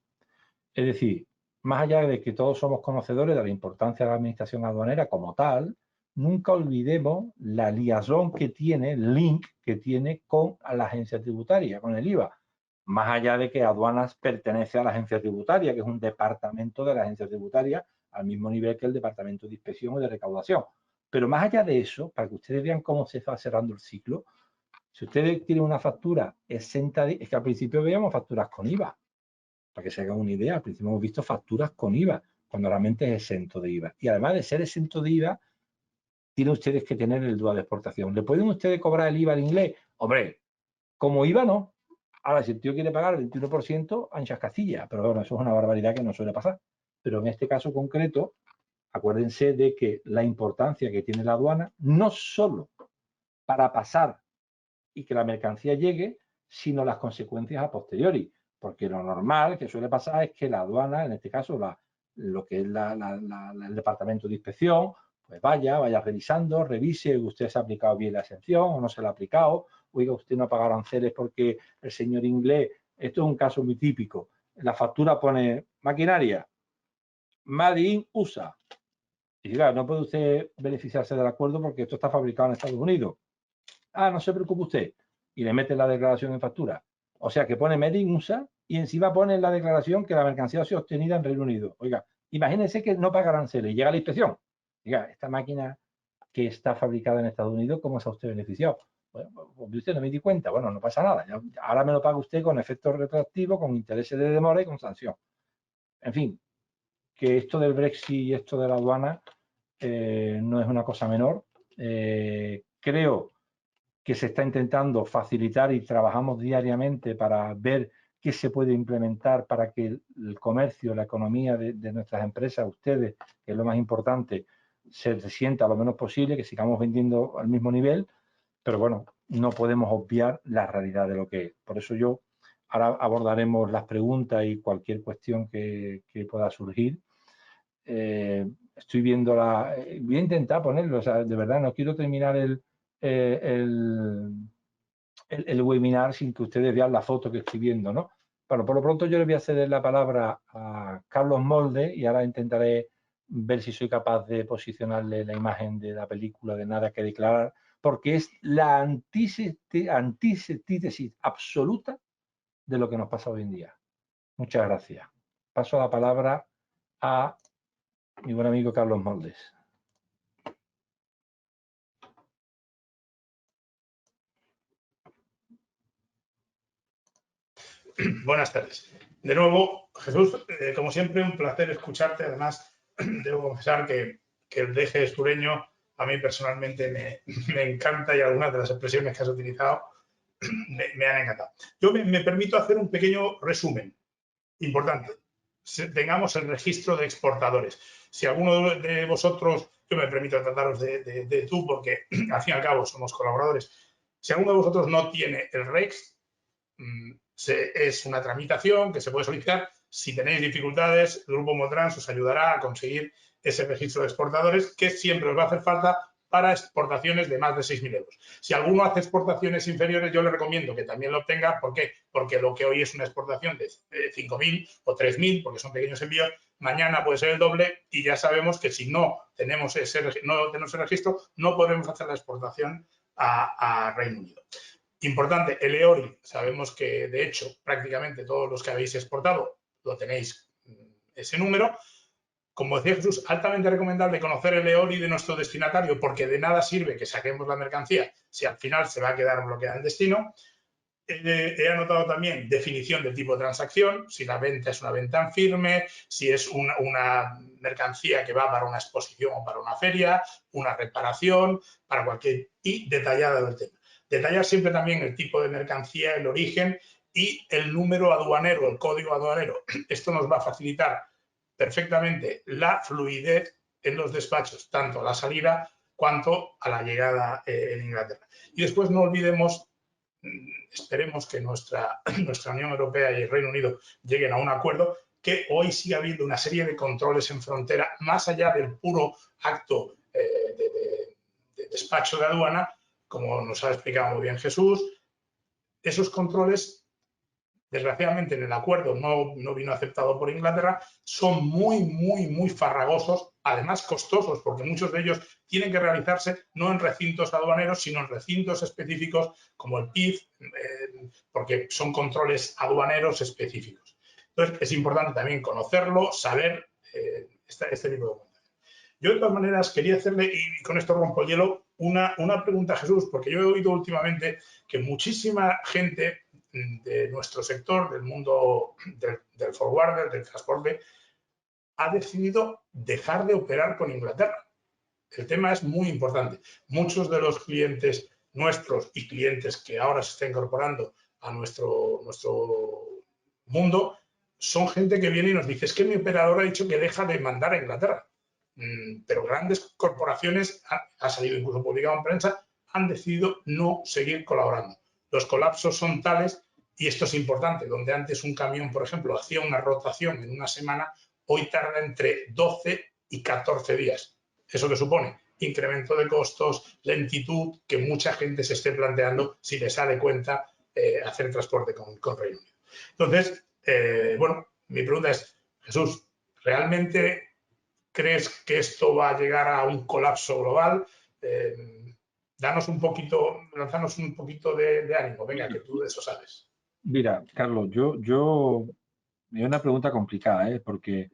Es decir, más allá de que todos somos conocedores de la importancia de la administración aduanera como tal, nunca olvidemos la liaison que tiene, el link que tiene con la agencia tributaria, con el IVA. Más allá de que aduanas pertenece a la agencia tributaria, que es un departamento de la agencia tributaria, al mismo nivel que el departamento de inspección o de recaudación. Pero más allá de eso, para que ustedes vean cómo se va cerrando el ciclo, si ustedes tienen una factura exenta, es que al principio veíamos facturas con IVA. Para que se hagan una idea, al principio hemos visto facturas con IVA, cuando realmente es exento de IVA. Y además de ser exento de IVA, tienen ustedes que tener el DUA de exportación. ¿Le pueden ustedes cobrar el IVA al inglés? Hombre, como IVA no. Ahora, si el tío quiere pagar el 21%, anchas Castilla. Pero bueno, eso es una barbaridad que no suele pasar. Pero en este caso concreto, acuérdense de que la importancia que tiene la aduana, no solo para pasar y que la mercancía llegue, sino las consecuencias a posteriori. Porque lo normal que suele pasar es que la aduana, en este caso lo que es el departamento de inspección, pues vaya revisando, revise, usted se ha aplicado bien la exención o no se la ha aplicado, oiga, usted no ha pagado aranceles porque el señor inglés, esto es un caso muy típico, la factura pone maquinaria, Made in USA. Y diga, no puede usted beneficiarse del acuerdo porque esto está fabricado en Estados Unidos. Ah, no se preocupe usted. Y le mete la declaración en factura. O sea, que pone Made in USA y encima pone en la declaración que la mercancía ha sido obtenida en Reino Unido. Oiga, imagínense que no paga aranceles y llega la inspección. Diga, esta máquina que está fabricada en Estados Unidos, ¿cómo se ha usted beneficiado? Bueno, pues usted no me di cuenta. Bueno, no pasa nada. Ahora me lo paga usted con efectos retroactivos, con intereses de demora y con sanción. En fin, que esto del Brexit y esto de la aduana no es una cosa menor. Creo que se está intentando facilitar y trabajamos diariamente para ver qué se puede implementar para que el comercio, la economía de nuestras empresas, ustedes, que es lo más importante, se sienta lo menos posible, que sigamos vendiendo al mismo nivel, pero bueno, no podemos obviar la realidad de lo que es. Por eso ahora abordaremos las preguntas y cualquier cuestión que pueda surgir. Estoy viendo voy a intentar ponerlo, o sea, de verdad no quiero terminar el webinar sin que ustedes vean la foto que estoy viendo, ¿no? Bueno, por lo pronto yo le voy a ceder la palabra a Carlos Molde y ahora intentaré ver si soy capaz de posicionarle la imagen de la película de Nada que declarar, porque es la antítesis absoluta de lo que nos pasa hoy en día. Muchas gracias. Paso la palabra a mi buen amigo Carlos Moldes. Buenas tardes. De nuevo, Jesús, como siempre, un placer escucharte. Además, debo confesar que el deje sureño a mí personalmente me encanta y algunas de las expresiones que has utilizado me han encantado. Yo me permito hacer un pequeño resumen importante. Tengamos el registro de exportadores. Si alguno de vosotros, yo me permito trataros de tú porque al fin y al cabo somos colaboradores, si alguno de vosotros no tiene el REX, es una tramitación que se puede solicitar. Si tenéis dificultades, el Grupo Moltrans os ayudará a conseguir ese registro de exportadores que siempre os va a hacer falta para exportaciones de más de 6.000 euros. Si alguno hace exportaciones inferiores, yo le recomiendo que también lo obtenga. ¿Por qué? Porque lo que hoy es una exportación de 5.000 o 3.000, porque son pequeños envíos, mañana puede ser el doble y ya sabemos que si no tenemos ese registro, no podremos hacer la exportación a Reino Unido. Importante, el EORI, sabemos que de hecho prácticamente todos los que habéis exportado lo tenéis ese número. Como decía Jesús, altamente recomendable conocer el EORI de nuestro destinatario porque de nada sirve que saquemos la mercancía si al final se va a quedar bloqueada en destino. He anotado también definición del tipo de transacción, si la venta es una venta en firme, si es una mercancía que va para una exposición o para una feria, una reparación, para cualquier... y detallada del tema. Detallar siempre también el tipo de mercancía, el origen y el número aduanero, el código aduanero. Esto nos va a facilitar perfectamente la fluidez en los despachos, tanto a la salida cuanto a la llegada en Inglaterra. Y después no olvidemos, esperemos que nuestra Unión Europea y el Reino Unido lleguen a un acuerdo, que hoy sigue habiendo una serie de controles en frontera, más allá del puro acto de despacho de aduana, como nos ha explicado muy bien Jesús. Esos controles, desgraciadamente en el acuerdo no vino aceptado por Inglaterra, son muy farragosos, además costosos, porque muchos de ellos tienen que realizarse no en recintos aduaneros, sino en recintos específicos como el PIF, porque son controles aduaneros específicos. Entonces, es importante también conocerlo, saber este tipo de cosas. Yo, de todas maneras, quería hacerle, y con esto rompo el hielo, una pregunta a Jesús, porque yo he oído últimamente que muchísima gente de nuestro sector, del mundo del forwarder, del transporte, ha decidido dejar de operar con Inglaterra. El tema es muy importante. Muchos de los clientes nuestros y clientes que ahora se están incorporando a nuestro mundo son gente que viene y nos dice, es que mi operador ha dicho que deja de mandar a Inglaterra. Pero grandes corporaciones, ha salido incluso publicado en prensa, han decidido no seguir colaborando. Los colapsos son tales, y esto es importante, donde antes un camión, por ejemplo, hacía una rotación en una semana, hoy tarda entre 12 y 14 días. ¿Eso qué supone? Incremento de costos, lentitud, que mucha gente se esté planteando si les sale cuenta hacer transporte con Reino Unido. Entonces, bueno, mi pregunta es, Jesús, ¿realmente crees que esto va a llegar a un colapso global? Danos un poquito, lanzanos un poquito de ánimo, venga, que tú de eso sabes. Mira, Carlos, es una pregunta complicada, porque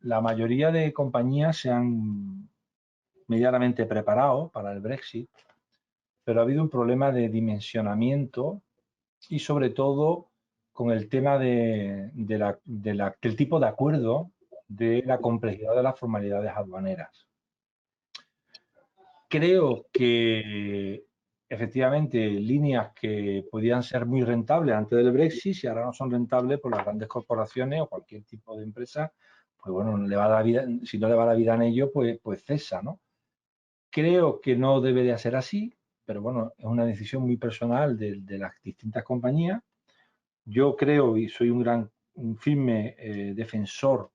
la mayoría de compañías se han medianamente preparado para el Brexit, pero ha habido un problema de dimensionamiento y sobre todo con el tema del tipo de acuerdo de la complejidad de las formalidades aduaneras. Creo que efectivamente líneas que podían ser muy rentables antes del Brexit, si ahora no son rentables por las grandes corporaciones o cualquier tipo de empresa, pues bueno, le va a dar vida, si no le va la vida en ello, pues cesa, ¿no? Creo que no debe de ser así, pero bueno, es una decisión muy personal de las distintas compañías. Yo creo y soy un firme defensor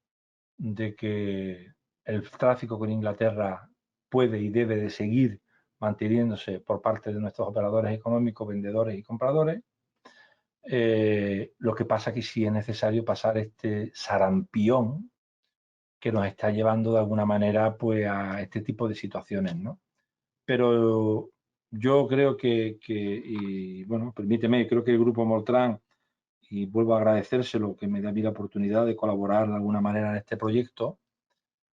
de que el tráfico con Inglaterra puede y debe de seguir manteniéndose por parte de nuestros operadores económicos, vendedores y compradores. Lo que pasa es que sí es necesario pasar este sarampión que nos está llevando de alguna manera pues, a este tipo de situaciones, ¿no? Pero yo creo y bueno, permíteme, creo que el Grupo Moltran, y vuelvo a agradecérselo que me da a mí la oportunidad de colaborar de alguna manera en este proyecto,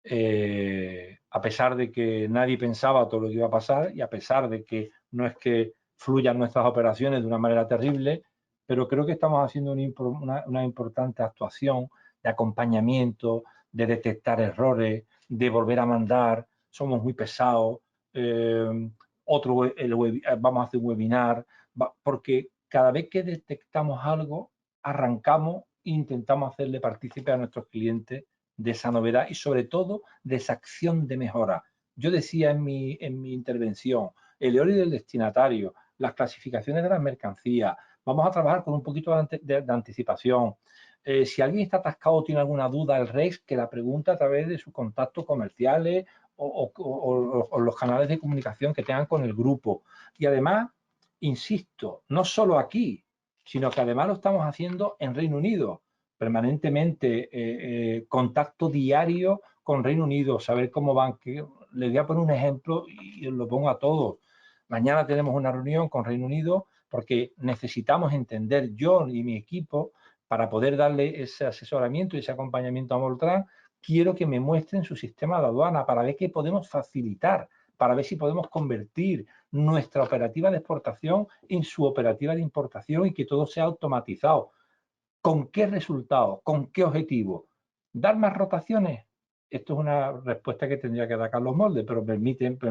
a pesar de que nadie pensaba todo lo que iba a pasar y a pesar de que no es que fluyan nuestras operaciones de una manera terrible, pero creo que estamos haciendo una importante actuación de acompañamiento, de detectar errores, de volver a mandar, somos muy pesados, vamos a hacer un webinar, porque cada vez que detectamos algo, arrancamos e intentamos hacerle partícipe a nuestros clientes de esa novedad y sobre todo de esa acción de mejora. Yo decía en mi intervención, el EORI del destinatario, las clasificaciones de las mercancías, vamos a trabajar con un poquito de anticipación. Si alguien está atascado o tiene alguna duda, el REX, que la pregunta a través de sus contactos comerciales o los canales de comunicación que tengan con el grupo. Y además, insisto, no solo aquí, sino que además lo estamos haciendo en Reino Unido. Permanentemente contacto diario con Reino Unido, saber cómo van. Les voy a poner un ejemplo y os lo pongo a todos. Mañana tenemos una reunión con Reino Unido porque necesitamos entender yo y mi equipo para poder darle ese asesoramiento y ese acompañamiento a Moltran. Quiero que me muestren su sistema de aduana para ver qué podemos facilitar, para ver si podemos convertir nuestra operativa de exportación en su operativa de importación y que todo sea automatizado. ¿Con qué resultado? ¿Con qué objetivo? ¿Dar más rotaciones? Esto es una respuesta que tendría que dar Carlos Molde, pero me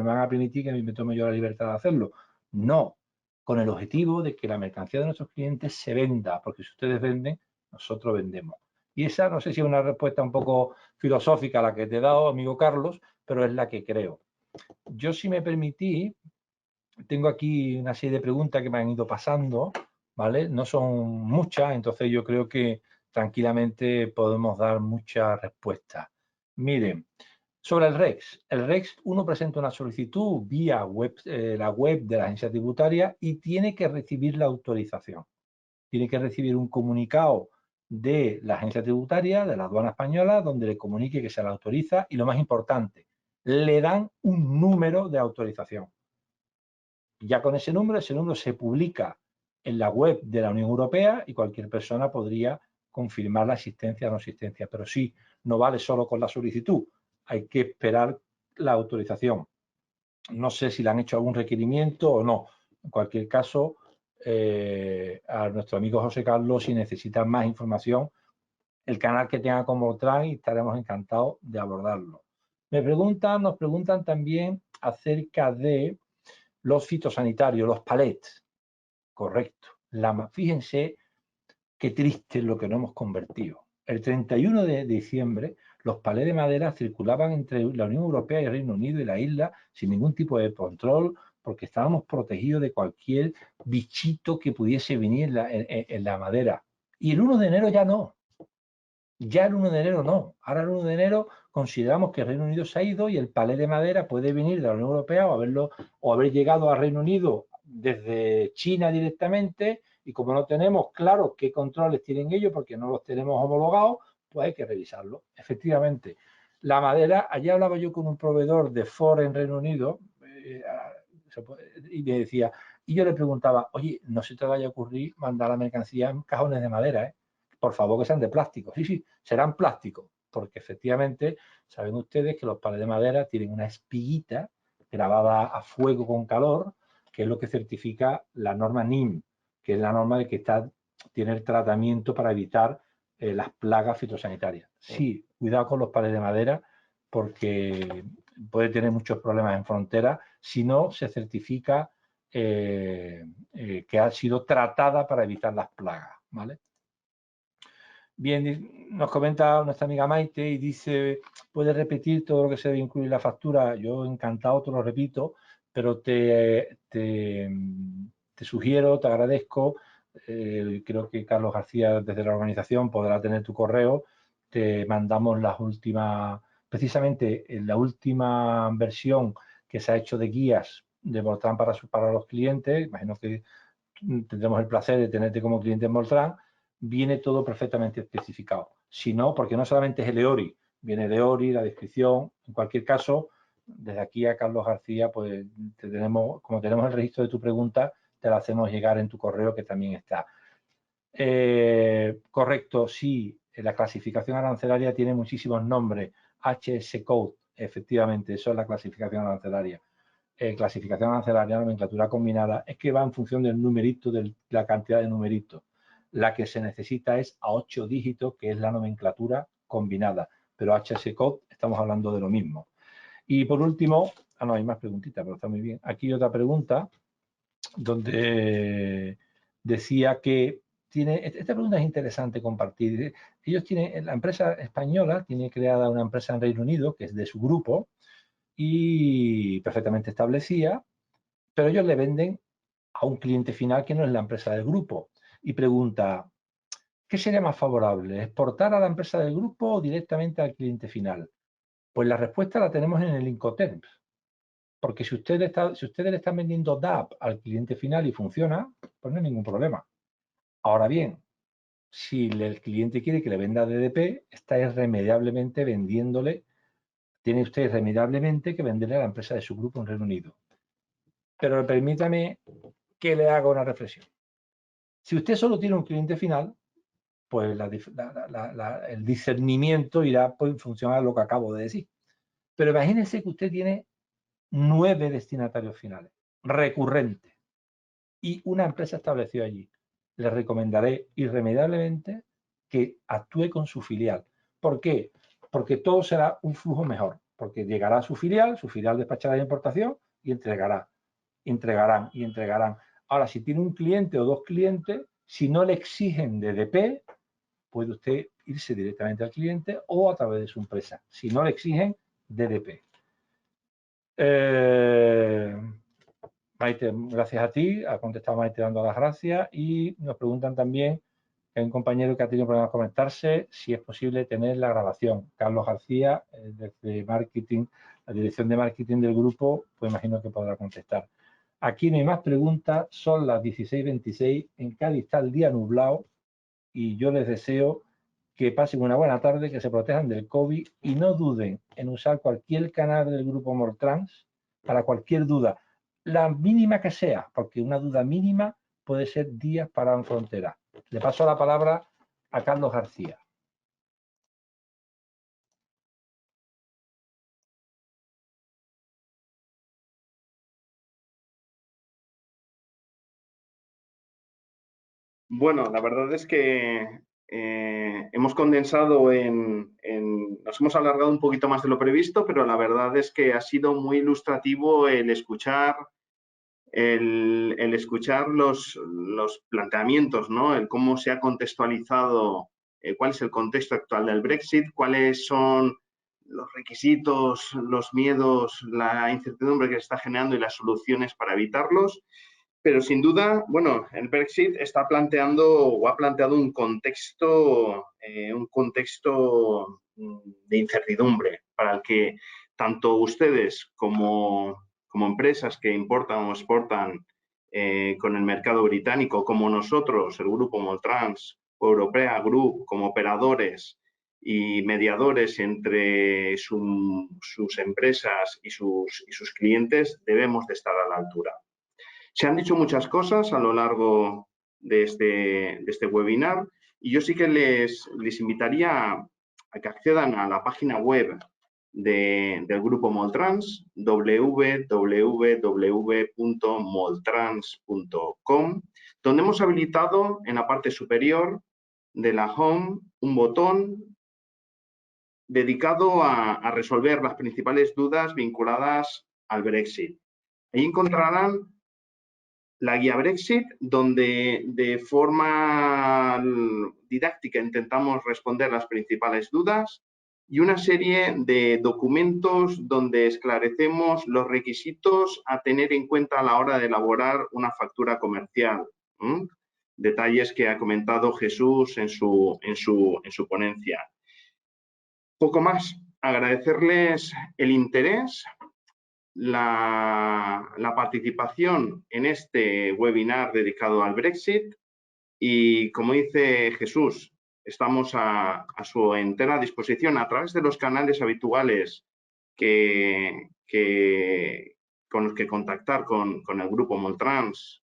van a permitir que me tome yo la libertad de hacerlo. No, con el objetivo de que la mercancía de nuestros clientes se venda, porque si ustedes venden, nosotros vendemos. Y esa no sé si es una respuesta un poco filosófica la que te he dado, amigo Carlos, pero es la que creo. Yo, si me permitís, tengo aquí una serie de preguntas que me han ido pasando, ¿vale? No son muchas, entonces yo creo que tranquilamente podemos dar muchas respuestas. Miren, sobre el REX, uno presenta una solicitud vía la web de la agencia tributaria y tiene que recibir la autorización. Tiene que recibir un comunicado de la agencia tributaria, de la aduana española, donde le comunique que se la autoriza y, lo más importante, le dan un número de autorización. Ya con ese número se publica en la web de la Unión Europea y cualquier persona podría confirmar la existencia o no existencia. Pero sí, no vale solo con la solicitud, hay que esperar la autorización. No sé si le han hecho algún requerimiento o no. En cualquier caso, a nuestro amigo José Carlos si necesitan más información, el canal que tenga como Moltrans, y estaremos encantados de abordarlo. Nos preguntan también acerca de los fitosanitarios, los palets. Correcto. Fíjense qué triste es lo que nos hemos convertido. El 31 de diciembre, los palés de madera circulaban entre la Unión Europea y el Reino Unido y la isla sin ningún tipo de control, porque estábamos protegidos de cualquier bichito que pudiese venir en la madera. Y el 1 de enero ya no. Ya el 1 de enero no. Ahora el 1 de enero consideramos que el Reino Unido se ha ido y el palé de madera puede venir de la Unión Europea o haber llegado al Reino Unido desde China directamente, y como no tenemos claro qué controles tienen ellos porque no los tenemos homologados, pues hay que revisarlo. Efectivamente, la madera, allí hablaba yo con un proveedor de Ford en Reino Unido y me decía, y yo le preguntaba, oye, no se te vaya a ocurrir mandar la mercancía en cajones de madera, ¿eh? Por favor, que sean de plástico. Sí, sí, serán plásticos, porque efectivamente saben ustedes que los palés de madera tienen una espiguita grabada a fuego con calor, que es lo que certifica la norma NIM, que es la norma de que tiene el tratamiento para evitar las plagas fitosanitarias. Sí, cuidado con los palés de madera, porque puede tener muchos problemas en frontera si no se certifica que ha sido tratada para evitar las plagas, ¿vale? Bien, nos comenta nuestra amiga Maite y dice, ¿puedes repetir todo lo que se debe incluir en la factura? Yo encantado te lo repito, pero te sugiero, te agradezco, creo que Carlos García desde la organización podrá tener tu correo, te mandamos las últimas, precisamente en la última versión que se ha hecho de guías de Moltrans para los clientes, imagino que tendremos el placer de tenerte como cliente en Moltrans, viene todo perfectamente especificado. Si no, porque no solamente es el EORI, viene el EORI, la descripción. En cualquier caso, desde aquí a Carlos García, pues como tenemos el registro de tu pregunta, te la hacemos llegar en tu correo, que también está. Correcto, sí, la clasificación arancelaria tiene muchísimos nombres. HS Code, efectivamente, eso es la clasificación arancelaria. Clasificación arancelaria, nomenclatura combinada, es que va en función del numerito, de la cantidad de numeritos. La que se necesita es a 8 dígitos, que es la nomenclatura combinada. Pero HS Code, estamos hablando de lo mismo. Y por último, no hay más preguntitas, pero está muy bien. Aquí otra pregunta, donde decía que esta pregunta es interesante compartir. Ellos tienen, la empresa española tiene creada una empresa en Reino Unido, que es de su grupo, y perfectamente establecida, pero ellos le venden a un cliente final que no es la empresa del grupo, y pregunta, ¿qué sería más favorable? ¿Exportar a la empresa del grupo o directamente al cliente final? Pues la respuesta la tenemos en el Incoterms, porque si ustedes le están vendiendo DAP al cliente final y funciona, pues no hay ningún problema. Ahora bien, si el cliente quiere que le venda DDP, está irremediablemente vendiéndole, tiene usted irremediablemente que venderle a la empresa de su grupo en Reino Unido. Pero permítame que le haga una reflexión. Si usted solo tiene un cliente final, pues el discernimiento irá en función a lo que acabo de decir. Pero imagínese que usted tiene 9 destinatarios finales, recurrentes, y una empresa establecida allí. Le recomendaré irremediablemente que actúe con su filial. ¿Por qué? Porque todo será un flujo mejor, porque llegará a su filial despachará la importación y entregarán y entregarán. Ahora, si tiene un cliente o 2 clientes, si no le exigen DDP, puede usted irse directamente al cliente o a través de su empresa. Si no le exigen DDP. Maite, gracias a ti, ha contestado Maite dando las gracias, y nos preguntan también, hay un compañero que ha tenido problemas de conectarse, si es posible tener la grabación. Carlos García, desde marketing, la dirección de marketing del grupo, pues imagino que podrá contestar. Aquí no hay más preguntas, son las 16:26, en Cádiz está el día nublado y yo les deseo que pasen una buena tarde, que se protejan del COVID y no duden en usar cualquier canal del grupo Moltrans para cualquier duda, la mínima que sea, porque una duda mínima puede ser días para en frontera. Le paso la palabra a Carlos García. Bueno, la verdad es que hemos condensado nos hemos alargado un poquito más de lo previsto, pero la verdad es que ha sido muy ilustrativo el escuchar los planteamientos, ¿no? El cómo se ha contextualizado, cuál es el contexto actual del Brexit, cuáles son los requisitos, los miedos, la incertidumbre que se está generando y las soluciones para evitarlos. Pero sin duda, bueno, el Brexit está planteando o ha planteado un contexto de incertidumbre para el que tanto ustedes como empresas que importan o exportan con el mercado británico, como nosotros, el Grupo Moltrans o Europea Group, como operadores y mediadores entre sus empresas y sus clientes, debemos de estar a la altura. Se han dicho muchas cosas a lo largo de este webinar y yo sí que les invitaría a que accedan a la página web del Grupo Moltrans, www.moltrans.com, donde hemos habilitado en la parte superior de la home un botón dedicado a resolver las principales dudas vinculadas al Brexit. Ahí encontrarán la guía Brexit, donde de forma didáctica intentamos responder las principales dudas y una serie de documentos donde esclarecemos los requisitos a tener en cuenta a la hora de elaborar una factura comercial. Detalles que ha comentado Jesús en su ponencia. Poco más. Agradecerles el interés, la participación en este webinar dedicado al Brexit y, como dice Jesús, estamos a su entera disposición a través de los canales habituales con los que contactar con el Grupo Moltrans,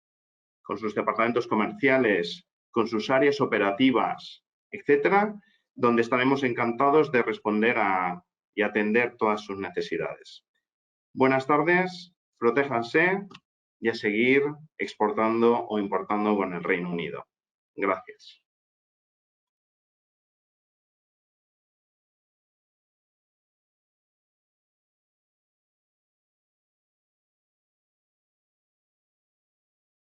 con sus departamentos comerciales, con sus áreas operativas, etcétera, donde estaremos encantados de responder y atender todas sus necesidades. Buenas tardes, protéjanse y a seguir exportando o importando con el Reino Unido. Gracias.